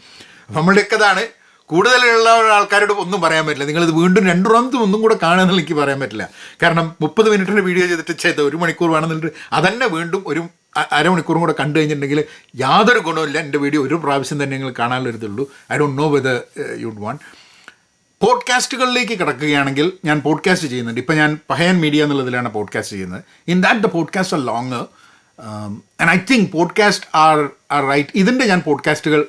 [SPEAKER 1] നമ്മളുടെയൊക്കെ അതാണ്. കൂടുതലുള്ള ആൾക്കാരോട് ഒന്നും പറയാൻ പറ്റില്ല. നിങ്ങളിത് വീണ്ടും 2 റൗണ്ടും ഒന്നും കൂടെ കാണുമെന്നുള്ള എനിക്ക് പറയാൻ പറ്റില്ല. കാരണം 30 മിനിറ്റിൻ്റെ വീഡിയോ ചെയ്തിട്ട് 1 മണിക്കൂർ വേണമെന്നിട്ട് അതന്നെ വീണ്ടും ഒരു അരമണിക്കൂറും കൂടെ കണ്ടു കഴിഞ്ഞിട്ടുണ്ടെങ്കിൽ യാതൊരു ഗുണമില്ല. എൻ്റെ വീഡിയോ ഒരു പ്രാവശ്യം തന്നെ നിങ്ങൾ കാണാനുള്ളൊരിതുള്ളൂ. I don't know whether you'd want. പോഡ്കാസ്റ്റുകളിലേക്ക് കിടക്കുകയാണെങ്കിൽ ഞാൻ പോഡ്കാസ്റ്റ് ചെയ്യുന്നുണ്ട്. ഇപ്പം ഞാൻ പഹയൻ മീഡിയ എന്നുള്ളതിലാണ് പോഡ്കാസ്റ്റ് ചെയ്യുന്നത്. In that the podcast are longer and I think podcast are right. ഇതിൻ്റെ ഞാൻ പോഡ്കാസ്റ്റുകൾ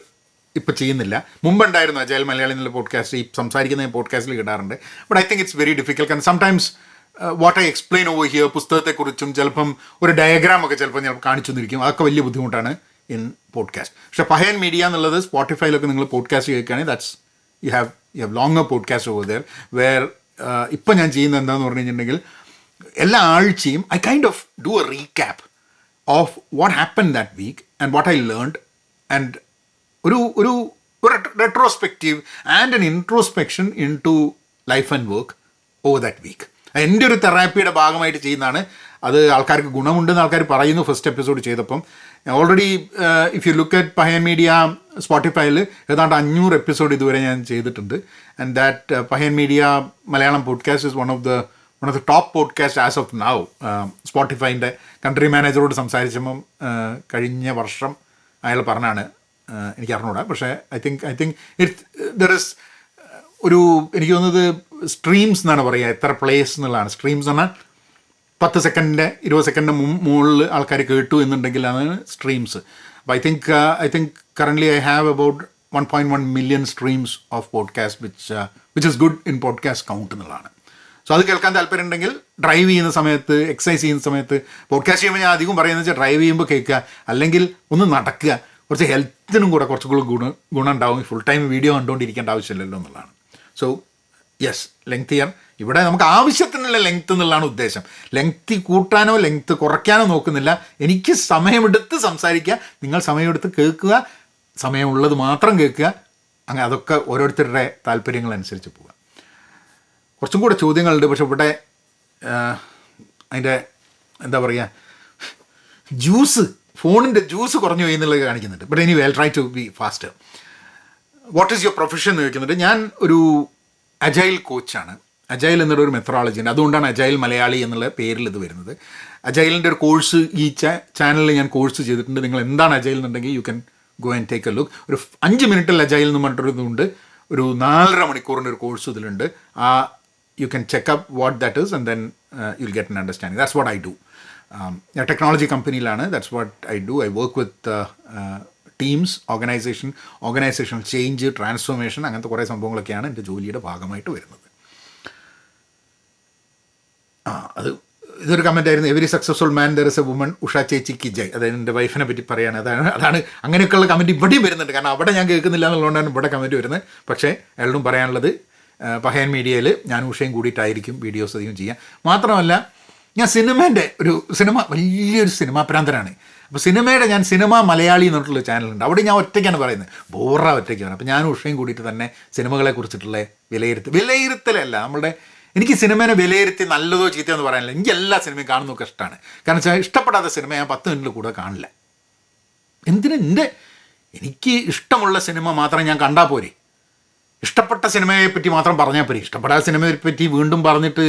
[SPEAKER 1] ഇപ്പോൾ ചെയ്യുന്നില്ല. മുമ്പുണ്ടായിരുന്നു അജയൽ മലയാളി എന്നുള്ള പോഡ്കാസ്റ്റ്. ഈ സംസാരിക്കുന്ന പോഡ്കാസ്റ്റിൽ കിട്ടാറുണ്ട്. But I think it's very difficult. കാരണം sometimes what I explain over here, പുസ്തകത്തെക്കുറിച്ചും ചിലപ്പം ഒരു ഡയഗ്രാമൊക്കെ ചിലപ്പോൾ ഞാൻ കാണിച്ചു തന്നിരിക്കും. അതൊക്കെ വലിയ ബുദ്ധിമുട്ടാണ് ഇൻ പോഡ്കാസ്റ്റ്. പക്ഷേ പഹയൻ മീഡിയ എന്നുള്ളത് സ്പോട്ടിഫൈയിലൊക്കെ നിങ്ങൾ പോഡ്കാസ്റ്റ് കേൾക്കുകയാണെങ്കിൽ that's you have longer podcast over there where ഇപ്പം ഞാൻ ചെയ്യുന്നത് എന്താണെന്ന് പറഞ്ഞു കഴിഞ്ഞിട്ടുണ്ടെങ്കിൽ എല്ലാ ആഴ്ചയും I kind of do a recap of what happen that week and what I learned and ഒരു retrospective and an introspection into life and work over that week. എൻ്റെ ഒരു തെറാപ്പിയുടെ ഭാഗമായിട്ട് ചെയ്യുന്നതാണ്. അത് ആൾക്കാർക്ക് ഗുണമുണ്ടെന്ന് ആൾക്കാർ പറയുന്നു ഫസ്റ്റ് എപ്പിസോഡ് ചെയ്തപ്പം. Already if you look at Pahayan media സ്പോട്ടിഫൈയിൽ ഏതാണ്ട് 500 എപ്പിസോഡ് ഇതുവരെ ഞാൻ ചെയ്തിട്ടുണ്ട്. And that Pahayan media Malayalam podcast is one of the top podcast as of now. സ്പോട്ടിഫൈൻ്റെ കൺട്രി മാനേജറോട് സംസാരിച്ചപ്പം കഴിഞ്ഞ വർഷം അയാൾ പറഞ്ഞാണ്, എനിക്ക് അറിഞ്ഞൂടാ, പക്ഷേ I think it there is ഒരു, എനിക്ക് തോന്നുന്നത് സ്ട്രീംസ് എന്നാണ് പറയുക, എത്ര പ്ലേസ് എന്നുള്ളതാണ്. സ്ട്രീംസ് എന്നാൽ 10 സെക്കൻഡിൻ്റെ 20 സെക്കൻഡിൻ്റെ മുകളിൽ ആൾക്കാർ കേട്ടു എന്നുണ്ടെങ്കിൽ അതാണ് സ്ട്രീംസ്. അപ്പോൾ I think currently I have about 1.1 million streams of podcast which is good in podcast count എന്നുള്ളതാണ്. സോ അത് കേൾക്കാൻ താല്പര്യം ഉണ്ടെങ്കിൽ ഡ്രൈവ് ചെയ്യുന്ന സമയത്ത്, എക്സസൈസ് ചെയ്യുന്ന സമയത്ത്, പോഡ്കാസ്റ്റ് ചെയ്യുമ്പോൾ ഞാൻ അധികം പറയുന്നത് വെച്ചാൽ ഡ്രൈവ് ചെയ്യുമ്പോൾ കേൾക്കുക, അല്ലെങ്കിൽ ഒന്ന് നടക്കുക, കുറച്ച് ഹെൽത്തിനും കൂടെ കുറച്ചുകൂടി ഗുണം ഉണ്ടാവും. ഫുൾ ടൈം വീഡിയോ കണ്ടുകൊണ്ടിരിക്കേണ്ട ആവശ്യമില്ലല്ലോ എന്നുള്ളതാണ്. സോ യെസ്, ലെങ്ത് ചെയ്യാം. ഇവിടെ നമുക്ക് ആവശ്യത്തിനുള്ള ലെങ്ത്ത് എന്നുള്ളതാണ് ഉദ്ദേശം. ലെങ്ത്ത് കൂട്ടാനോ ലെങ്ത്ത് കുറയ്ക്കാനോ നോക്കുന്നില്ല. എനിക്ക് സമയമെടുത്ത് സംസാരിക്കുക, നിങ്ങൾ സമയമെടുത്ത് കേൾക്കുക, സമയമുള്ളത് മാത്രം കേൾക്കുക. അങ്ങനെ അതൊക്കെ ഓരോരുത്തരുടെ താല്പര്യങ്ങളനുസരിച്ച് പോവുക. കുറച്ചും കൂടെ ചോദ്യങ്ങളുണ്ട്, പക്ഷെ ഇവിടെ അതിൻ്റെ എന്താ പറയുക, ഫോണിൻ്റെ ജ്യൂസ് കുറഞ്ഞു പോയി എന്നുള്ളത് കാണിക്കുന്നുണ്ട്. But anyway I try to be faster. What is your profession എന്ന് ചോദിക്കുന്നുണ്ട്. ഞാൻ ഒരു അജൈൽ കോച്ചാണ്. അജൈൽ എന്നൊരു മെത്തഡോളജി ഉണ്ട്, അതുകൊണ്ടാണ് അജൈൽ മലയാളി എന്നുള്ള പേരിൽ ഇത് വരുന്നത്. അജൈലിൻ്റെ ഒരു കോഴ്സ് ഈ ചാനലിൽ ഞാൻ കോഴ്സ് ചെയ്തിട്ടുണ്ട്. നിങ്ങൾ എന്താണ് അജൈൽ എന്നുണ്ടെങ്കിൽ you can go and take a look. ഒരു 5 മിനിറ്റിൽ അജൈൽ എന്ന് പറഞ്ഞിട്ടൊരു ഇതുണ്ട്. ഒരു 4.5 മണിക്കൂറിൻ്റെ ഒരു കോഴ്സ് ഇതിലുണ്ട്. You can check up what that is and then you'll get an understanding. That's what I do. ഞാൻ ടെക്നോളജി കമ്പനിയിലാണ്. That's what I do. I work with teams, organisational change, transformation, അങ്ങനത്തെ കുറേ സംഭവങ്ങളൊക്കെയാണ് എൻ്റെ ജോലിയുടെ ഭാഗമായിട്ട് വരുന്നത്. അത് ഇതൊരു കമൻ്റ് ആയിരുന്നു. Every successful man there is A woman, Usha ചേച്ചിക്ക് ജയ്. അതായത് എൻ്റെ വൈഫിനെ പറ്റി പറയാണ്. അതാണ് അങ്ങനെയൊക്കെയുള്ള കമൻറ്റ് ഇവിടെയും വരുന്നുണ്ട്. കാരണം അവിടെ ഞാൻ കേൾക്കുന്നില്ല എന്നുള്ളതുകൊണ്ടാണ് ഇവിടെ കമൻറ്റ് വരുന്നത്. പക്ഷേ അയാളും പറയാനുള്ളത് പഹയൻ മീഡിയയിൽ ഞാൻ ഉഷയും കൂടിയിട്ടായിരിക്കും വീഡിയോസ് അധികം ചെയ്യാം. മാത്രമല്ല ഞാൻ വലിയൊരു സിനിമാ പ്രാന്തനാണ്. അപ്പോൾ ഞാൻ സിനിമ മലയാളി എന്നിട്ടുള്ള ചാനലുണ്ട്. അവിടെ ഞാൻ ഒറ്റയ്ക്കാണ് പറയുന്നത്, ഒറ്റയ്ക്കാണ്. അപ്പോൾ ഞാൻ ഉഷയും കൂടിയിട്ട് തന്നെ സിനിമകളെ കുറിച്ചിട്ടുള്ള വിലയിരുത്തലല്ല എനിക്ക് സിനിമേനെ വിലയിരുത്തി നല്ലതോ ചീത്തയോ എന്ന് പറയാനില്ല. എനിക്ക് എല്ലാ സിനിമയും കാണുന്നതൊക്കെ ഇഷ്ടമാണ്. കാരണം വെച്ചാൽ ഇഷ്ടപ്പെടാത്ത സിനിമ ഞാൻ 10 മിനിറ്റിൽ കൂടെ കാണില്ല. എനിക്ക് ഇഷ്ടമുള്ള സിനിമ മാത്രം ഞാൻ കണ്ടാൽ പോരെ. ഇഷ്ടപ്പെട്ട സിനിമയെ പറ്റി മാത്രം പറഞ്ഞാൽ പോരെ. ഇഷ്ടപ്പെടാത്ത സിനിമയെ പറ്റി വീണ്ടും പറഞ്ഞിട്ട്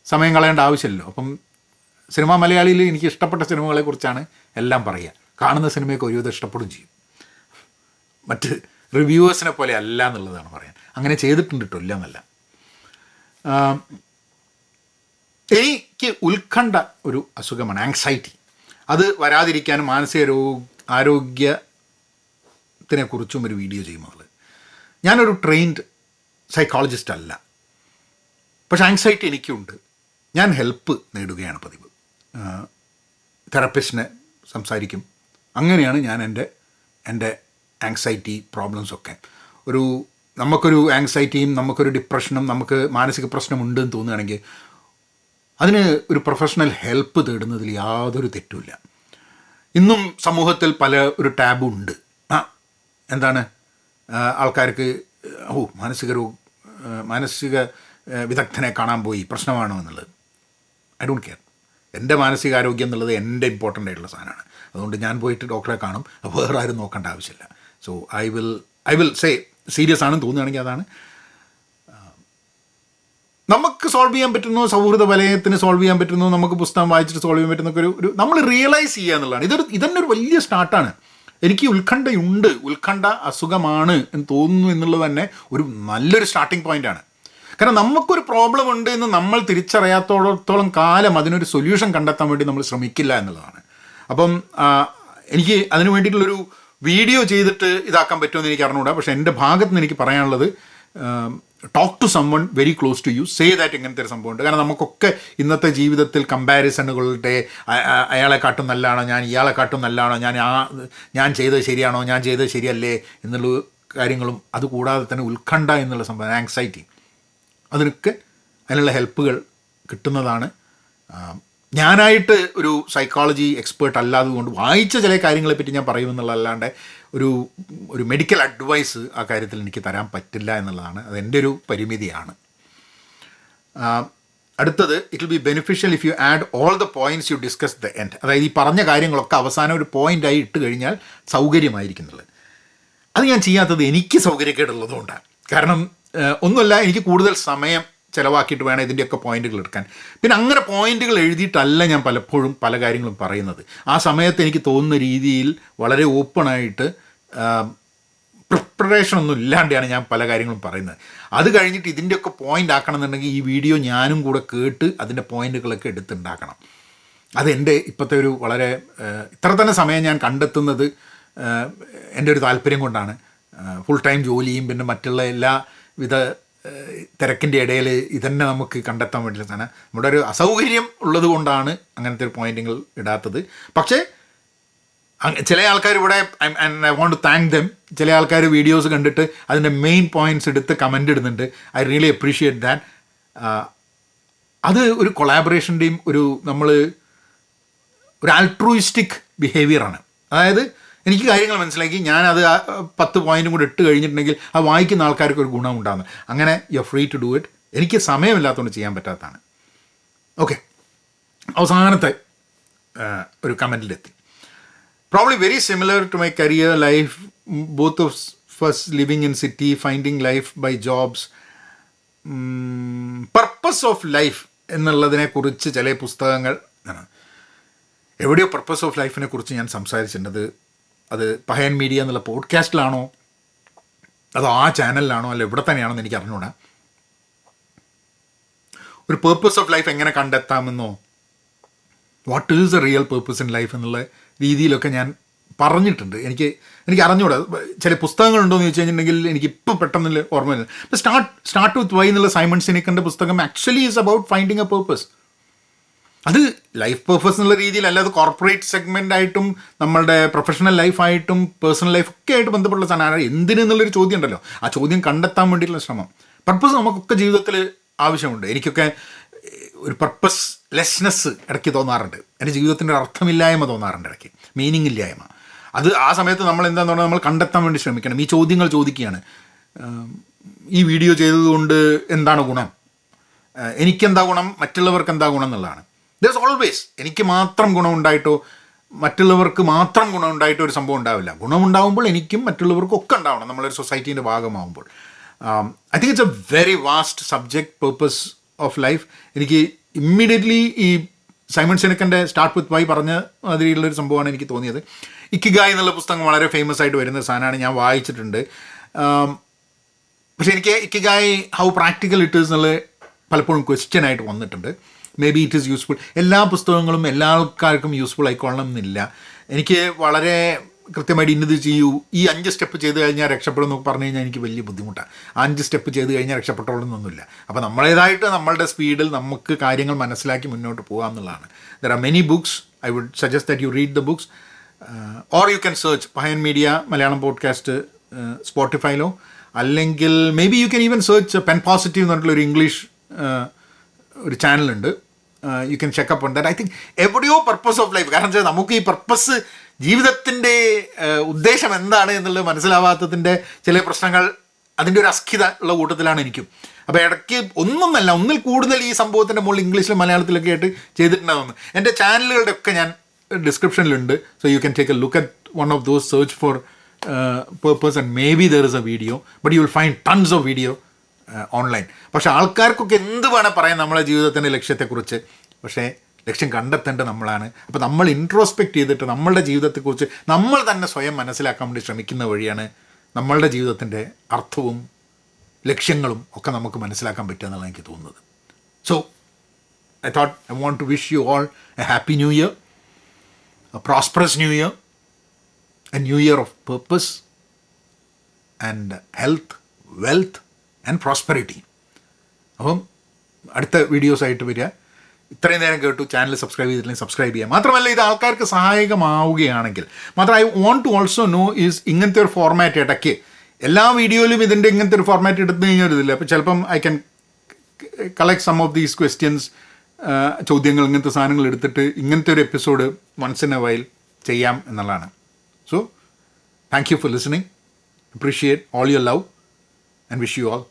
[SPEAKER 1] സമയം കളയേണ്ട ആവശ്യമില്ലല്ലോ. അപ്പം സിനിമ മലയാളിയിൽ എനിക്ക് ഇഷ്ടപ്പെട്ട സിനിമകളെക്കുറിച്ചാണ് എല്ലാം പറയുക. കാണുന്ന സിനിമയൊക്കെ ഒരുവിധം ഇഷ്ടപ്പെടുകയും ചെയ്യും. മറ്റ് റിവ്യൂവേഴ്സിനെ പോലെ അല്ല എന്നുള്ളതാണ് പറയാൻ. അങ്ങനെ ചെയ്തിട്ടുണ്ട് കേട്ടോ, ഇല്ല എന്നല്ല. എനിക്ക് ഉത്കണ്ഠ ഒരു അസുഖമാണ്, ആങ്സൈറ്റി. അത് വരാതിരിക്കാനും മാനസിക ആരോഗ്യത്തിനെക്കുറിച്ചും ഒരു വീഡിയോ ചെയ്യുമ്പോൾ ഞാനൊരു ട്രെയിൻഡ് സൈക്കോളജിസ്റ്റ് അല്ല, പക്ഷേ ആങ്സൈറ്റി എനിക്കുണ്ട്. ഞാൻ ഹെൽപ്പ് നേടുകയാണ് പതിവ്. തെറപ്പിസ്റ്റിനെ സംസാരിക്കും. അങ്ങനെയാണ് ഞാൻ എൻ്റെ ആങ്സൈറ്റി പ്രോബ്ലംസൊക്കെ നമുക്കൊരു ആങ്സൈറ്റിയും നമുക്കൊരു ഡിപ്രഷനും നമുക്ക് മാനസിക പ്രശ്നമുണ്ടെന്ന് തോന്നുകയാണെങ്കിൽ അതിന് ഒരു പ്രൊഫഷണൽ ഹെൽപ്പ് തേടുന്നതിൽ യാതൊരു തെറ്റുമില്ല. ഇന്നും സമൂഹത്തിൽ ഒരു ടാബു ഉണ്ട്. എന്താണ് ആൾക്കാർക്ക് മാനസിക വിദഗ്ധനെ കാണാൻ പോയി പ്രശ്നമാണോ എന്നുള്ളത്. I don't care. എൻ്റെ മാനസികാരോഗ്യം എന്നുള്ളത് എൻ്റെ ഇമ്പോർട്ടൻ്റ് ആയിട്ടുള്ള സാധനമാണ്. അതുകൊണ്ട് ഞാൻ പോയിട്ട് ഡോക്ടറെ കാണും. വേറെ ആരും നോക്കേണ്ട ആവശ്യമില്ല. So I will say serious ആണെന്ന് തോന്നുകയാണെങ്കിൽ അതാണ് നമുക്ക് സോൾവ് ചെയ്യാൻ പറ്റുന്നു. സൗഹൃദ വലയത്തിന് സോൾവ് ചെയ്യാൻ പറ്റുന്നു. നമുക്ക് പുസ്തകം വായിച്ചിട്ട് സോൾവ് ചെയ്യാൻ പറ്റുന്നൊക്കെ ഒരു നമ്മൾ റിയലൈസ് ചെയ്യുക എന്നുള്ളതാണ്. ഇതന്നെ ഒരു വലിയ സ്റ്റാർട്ടാണ്. എനിക്ക് ഉത്കണ്ഠ അസുഖമാണ് എന്ന് തോന്നുന്നു എന്നുള്ളത് തന്നെ ഒരു നല്ലൊരു സ്റ്റാർട്ടിങ് പോയിൻ്റാണ്. കാരണം നമുക്കൊരു പ്രോബ്ലം ഉണ്ട് എന്ന് നമ്മൾ തിരിച്ചറിയാത്തോളത്തോളം കാലം അതിനൊരു സൊല്യൂഷൻ കണ്ടെത്താൻ വേണ്ടി നമ്മൾ ശ്രമിക്കില്ല എന്നുള്ളതാണ്. അപ്പം എനിക്ക് അതിന് വേണ്ടിയിട്ടുള്ളൊരു വീഡിയോ ചെയ്തിട്ട് ഇതാക്കാൻ പറ്റുമെന്ന് എനിക്ക് അറിഞ്ഞുകൂടാ. പക്ഷേ എൻ്റെ ഭാഗത്ത് നിന്ന് എനിക്ക് പറയാനുള്ളത്, talk to someone very close to you, say that ഇങ്ങനത്തെ ഒരു സംഭവമുണ്ട്. കാരണം നമുക്കൊക്കെ ഇന്നത്തെ ജീവിതത്തിൽ കമ്പാരിസണുകളുടെ അയാളെക്കാട്ടും നല്ലതാണോ, ഞാൻ ഇയാളെക്കാട്ടും നല്ലതാണോ, ഞാൻ ചെയ്തത് ശരിയാണോ, ഞാൻ ചെയ്തത് ശരിയല്ലേ എന്നുള്ള കാര്യങ്ങളും, അതുകൂടാതെ തന്നെ ഉത്കണ്ഠ എന്നുള്ള സംഭവം, ആങ്സൈറ്റി, അതിനൊക്കെ അതിനുള്ള ഹെൽപ്പുകൾ കിട്ടുന്നതാണ്. ഞാനായിട്ട് ഒരു സൈക്കോളജി എക്സ്പേർട്ട് അല്ലാത്തതുകൊണ്ട് വായിച്ച ചില കാര്യങ്ങളെപ്പറ്റി ഞാൻ പറയുമെന്നുള്ളതല്ലാണ്ട് ഒരു മെഡിക്കൽ അഡ്വൈസ് ആ കാര്യത്തിൽ എനിക്ക് തരാൻ പറ്റില്ല എന്നുള്ളതാണ്. അത് എൻ്റെ ഒരു പരിമിതിയാണ്. അടുത്തത്, it will be beneficial if you add all the points U discuss the end. അതായത് ഈ പറഞ്ഞ കാര്യങ്ങളൊക്കെ അവസാനം ഒരു പോയിൻ്റായി ഇട്ട് കഴിഞ്ഞാൽ സൗകര്യമായിരിക്കുന്നുള്ളത്. അത് ഞാൻ ചെയ്യാത്തത് എനിക്ക് സൗകര്യക്കേടുള്ളതുകൊണ്ടാണ്. കാരണം ഒന്നുമല്ല, എനിക്ക് കൂടുതൽ സമയം ചിലവാക്കിയിട്ട് വേണം ഇതിൻ്റെയൊക്കെ പോയിന്റുകൾ എടുക്കാൻ. പിന്നെ അങ്ങനെ പോയിന്റുകൾ എഴുതിയിട്ടല്ല ഞാൻ പലപ്പോഴും പല കാര്യങ്ങളും പറയുന്നത്. ആ സമയത്ത് എനിക്ക് തോന്നുന്ന രീതിയിൽ വളരെ ഓപ്പണായിട്ട് പ്രിപ്പറേഷൻ ഒന്നും ഇല്ലാണ്ടാണ് ഞാൻ പല കാര്യങ്ങളും പറയുന്നത്. അത് കഴിഞ്ഞിട്ട് ഇതിൻ്റെയൊക്കെ പോയിൻ്റ് ആക്കണമെന്നുണ്ടെങ്കിൽ ഈ വീഡിയോ ഞാനും കൂടെ കേട്ട് അതിൻ്റെ പോയിന്റുകളൊക്കെ എടുത്തുണ്ടാക്കണം. അതെൻ്റെ ഇപ്പോഴത്തെ ഒരു വളരെ ഇത്ര തന്നെ സമയം ഞാൻ കണ്ടെത്തുന്നത് എൻ്റെ ഒരു താല്പര്യം കൊണ്ടാണ്. ഫുൾ ടൈം ജോലിയും പിന്നെ മറ്റുള്ള എല്ലാവിധ തിരക്കിൻ്റെ ഇടയിൽ ഇതന്നെ നമുക്ക് കണ്ടെത്താൻ വേണ്ടിയിട്ടാണ്. നമ്മുടെ ഒരു അസൗകര്യം ഉള്ളത് കൊണ്ടാണ് അങ്ങനത്തെ ഒരു പോയിന്റുകൾ ഇടാത്തത്. പക്ഷേ ചില ആൾക്കാർ ഇവിടെ I want to thank them. ചില ആൾക്കാർ വീഡിയോസ് കണ്ടിട്ട് അതിൻ്റെ മെയിൻ പോയിൻറ്റ്സ് എടുത്ത് കമൻ്റ് ഇടുന്നുണ്ട്. I really appreciate that. അത് ഒരു കൊളാബറേഷൻ്റെയും ഒരു ആൾട്രൂയിസ്റ്റിക് ബിഹേവിയറാണ്. അതായത് എനിക്ക് കാര്യങ്ങൾ മനസ്സിലാക്കി ഞാനത് 10 പോയിൻറ്റും കൂടെ ഇട്ട് കഴിഞ്ഞിട്ടുണ്ടെങ്കിൽ അത് വായിക്കുന്ന ആൾക്കാർക്ക് ഒരു ഗുണം ഉണ്ടാകുന്നത്. അങ്ങനെ you are free to do it. എനിക്ക് സമയമില്ലാത്തതുകൊണ്ട് ചെയ്യാൻ പറ്റാത്തതാണ്. ഓക്കെ, അവസാനത്തെ ഒരു കമൻറ്റിലെത്തി. Probably very similar to my career life, both of us living in city, finding life by jobs. Purpose of life എന്നുള്ളതിനെ കുറിച്ച് ചില പുസ്തകങ്ങൾ എവിടെയോ പർപ്പസ് ഓഫ് ലൈഫിനെ കുറിച്ച് ഞാൻ സംസാരിച്ചിട്ടുണ്ട്. അത് പഹയൻ മീഡിയ എന്നുള്ള പോഡ്കാസ്റ്റിലാണോ അതോ ആ ചാനലിലാണോ അല്ല എവിടെ തന്നെയാണെന്ന് എനിക്ക് അറിഞ്ഞൂടാ. ഒരു പേർപ്പസ് ഓഫ് ലൈഫ് എങ്ങനെ കണ്ടെത്താമെന്നോ what is the real purpose in life എന്നുള്ള രീതിയിലൊക്കെ ഞാൻ പറഞ്ഞിട്ടുണ്ട്. എനിക്ക് അറിഞ്ഞൂടാ. ചില പുസ്തകങ്ങളുണ്ടോയെന്ന് ചോദിച്ചു കഴിഞ്ഞിട്ടുണ്ടെങ്കിൽ എനിക്കിപ്പോൾ പെട്ടെന്നില്ല ഓർമ്മയില്ല. ഇപ്പോൾ സ്റ്റാർട്ട് വിത്ത് വൈ എന്നുള്ള സൈമൺ സിനിക്കിൻ്റെ പുസ്തകം actually is about finding A purpose. അത് ലൈഫ് പേർപ്പസ് എന്നുള്ള രീതിയിലല്ല, അത് കോർപ്പറേറ്റ് സെഗ്മെൻ്റ് ആയിട്ടും നമ്മളുടെ പ്രൊഫഷണൽ ലൈഫായിട്ടും പേഴ്സണൽ ലൈഫൊക്കെ ആയിട്ട് ബന്ധപ്പെട്ടുള്ള സാധനമാണ്. എന്തിനെന്നുള്ളൊരു ചോദ്യം ഉണ്ടല്ലോ, ആ ചോദ്യം കണ്ടെത്താൻ വേണ്ടിയിട്ടുള്ള ശ്രമം. പർപ്പസ് നമുക്കൊക്കെ ജീവിതത്തിൽ ആവശ്യമുണ്ട്. എനിക്കൊക്കെ ഒരു പർപ്പസ് ലെസ്നെസ് ഇടയ്ക്ക് തോന്നാറുണ്ട്. എൻ്റെ ജീവിതത്തിൻ്റെ ഒരു അർത്ഥമില്ലായ്മ തോന്നാറുണ്ട് ഇടയ്ക്ക്, മീനിങ് ഇല്ലായ്മ. അത് ആ സമയത്ത് നമ്മൾ എന്താണെന്ന് പറഞ്ഞാൽ നമ്മൾ കണ്ടെത്താൻ വേണ്ടി ശ്രമിക്കണം. ഈ ചോദ്യങ്ങൾ ചോദിക്കുകയാണ്. ഈ വീഡിയോ ചെയ്തതുകൊണ്ട് എന്താണ് ഗുണം, എനിക്കെന്താ ഗുണം, മറ്റുള്ളവർക്ക് എന്താ ഗുണം എന്നുള്ളതാണ്. ദർ ഇസ് ഓൾവേസ് എനിക്ക് മാത്രം ഗുണമുണ്ടായിട്ടോ മറ്റുള്ളവർക്ക് മാത്രം ഗുണമുണ്ടായിട്ടോ ഒരു സംഭവം ഉണ്ടാവില്ല. ഗുണമുണ്ടാകുമ്പോൾ എനിക്കും മറ്റുള്ളവർക്കും ഒക്കെ ഉണ്ടാവണം, നമ്മളൊരു സൊസൈറ്റീൻ്റെ ഭാഗമാകുമ്പോൾ. I think it's a very vast subject, purpose of life. എനിക്ക് ഇമ്മീഡിയറ്റ്ലി ഈ സൈമൺ സിനിക്കിൻ്റെ സ്റ്റാർട്ട് വിത്ത് വൈ പറഞ്ഞ മാതിരിയുള്ളൊരു സംഭവമാണ് എനിക്ക് തോന്നിയത്. ഇക്കിഗായ് എന്നുള്ള പുസ്തകം വളരെ ഫേമസ് ആയിട്ട് വരുന്ന സാധനമാണ്, ഞാൻ വായിച്ചിട്ടുണ്ട്. പക്ഷേ എനിക്ക് ikigai how practical it is എന്നുള്ളത് പലപ്പോഴും ക്വസ്റ്റ്യൻ ആയിട്ട് വന്നിട്ടുണ്ട്. May be it is useful. എല്ലാ പുസ്തകങ്ങളും എല്ലാ ആൾക്കാർക്കും യൂസ്ഫുൾ ആയിക്കൊള്ളണം എന്നില്ല. എനിക്ക് വളരെ കൃത്യമായിട്ട് ഇന്നത് ചെയ്യൂ, ഈ 5 സ്റ്റെപ്പ് ചെയ്ത് കഴിഞ്ഞാൽ രക്ഷപ്പെടും എന്നൊക്കെ പറഞ്ഞു കഴിഞ്ഞാൽ എനിക്ക് വലിയ ബുദ്ധിമുട്ടാണ്. 5 സ്റ്റെപ്പ് ചെയ്ത് കഴിഞ്ഞാൽ രക്ഷപ്പെട്ടോളണമെന്നൊന്നുമില്ല. അപ്പോൾ നമ്മളേതായിട്ട് നമ്മളുടെ സ്പീഡിൽ നമുക്ക് കാര്യങ്ങൾ മനസ്സിലാക്കി മുന്നോട്ട് പോകാം എന്നുള്ളതാണ്. There are many books. I would suggest that you read the books or you can search Pahayan media Malayalam podcast സ്പോട്ടിഫൈയിലോ, അല്ലെങ്കിൽ maybe you can even search pen positive എന്ന് പറഞ്ഞിട്ടുള്ളൊരു ഇംഗ്ലീഷ് ഒരു ചാനലുണ്ട്. You can check up on that. I think എവിടെയോ പർപ്പസ് ഓഫ് ലൈഫ്, കാരണം വെച്ചാൽ നമുക്ക് ഈ പർപ്പസ് ജീവിതത്തിൻ്റെ ഉദ്ദേശം എന്താണ് എന്നുള്ളത് മനസ്സിലാവാത്തതിൻ്റെ ചില പ്രശ്നങ്ങൾ, അതിൻ്റെ ഒരു അസ്ഖിത ഉള്ള കൂട്ടത്തിലാണ് എനിക്കും. അപ്പോൾ ഇടയ്ക്ക് ഒന്നിൽ കൂടുതൽ ഈ സംഭവത്തിൻ്റെ മുകളിൽ ഇംഗ്ലീഷിലും മലയാളത്തിലൊക്കെ ആയിട്ട് ചെയ്തിട്ടുണ്ടാകുന്നു. എൻ്റെ ചാനലുകളുടെ ഒക്കെ ഞാൻ ഡിസ്ക്രിപ്ഷനിലുണ്ട്. So you can take a look at one of those, search for purpose and maybe there is a video, but you will find tons of video online. പക്ഷേ ആൾക്കാർക്കൊക്കെ എന്ത് വേണം പറയാം നമ്മളെ ജീവിതത്തിൻ്റെ ലക്ഷ്യത്തെക്കുറിച്ച്, പക്ഷേ ലക്ഷ്യം കണ്ടെത്തേണ്ടത് നമ്മളാണ്. അപ്പോൾ നമ്മൾ ഇൻട്രോസ്പെക്റ്റ് ചെയ്തിട്ട് നമ്മളുടെ ജീവിതത്തെക്കുറിച്ച് നമ്മൾ തന്നെ സ്വയം മനസ്സിലാക്കാൻ വേണ്ടി ശ്രമിക്കുന്ന വഴിയാണ് നമ്മളുടെ ജീവിതത്തിൻ്റെ അർത്ഥവും ലക്ഷ്യങ്ങളും ഒക്കെ നമുക്ക് മനസ്സിലാക്കാൻ പറ്റുക എന്നുള്ളതാണ് എനിക്ക് തോന്നുന്നത്. So I thought I want to wish you all a happy new year, a prosperous new year, a new year of purpose and health, wealth and prosperity. അപ്പം അടുത്ത വീഡിയോസായിട്ട് വരിക. ഇത്രയും നേരം കേട്ടു. ചാനൽ സബ്സ്ക്രൈബ് ചെയ്തിട്ടില്ലെങ്കിൽ സബ്സ്ക്രൈബ് ചെയ്യുക. മാത്രമല്ല ഇത് ആൾക്കാർക്ക് സഹായകമാവുകയാണെങ്കിൽ മാത്രം I want to also know is ഇങ്ങനത്തെ ഒരു ഫോർമാറ്റ് ഇടയ്ക്ക് എല്ലാ വീഡിയോയിലും ഇതിൻ്റെ ഇങ്ങനത്തെ ഒരു ഫോർമാറ്റ് എടുത്തു കഴിഞ്ഞാൽ ഇതില്ല. അപ്പോൾ ചിലപ്പം I can collect some of these questions, ചോദ്യങ്ങൾ, ഇങ്ങനത്തെ സാധനങ്ങൾ എടുത്തിട്ട് ഇങ്ങനത്തെ ഒരു episode once in a while ചെയ്യാം എന്നുള്ളതാണ്. So thank you for listening. Appreciate all your love and wish you all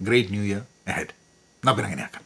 [SPEAKER 1] great new year ahead. എന്നാൽ പിന്നെ അങ്ങനെയാക്കാം.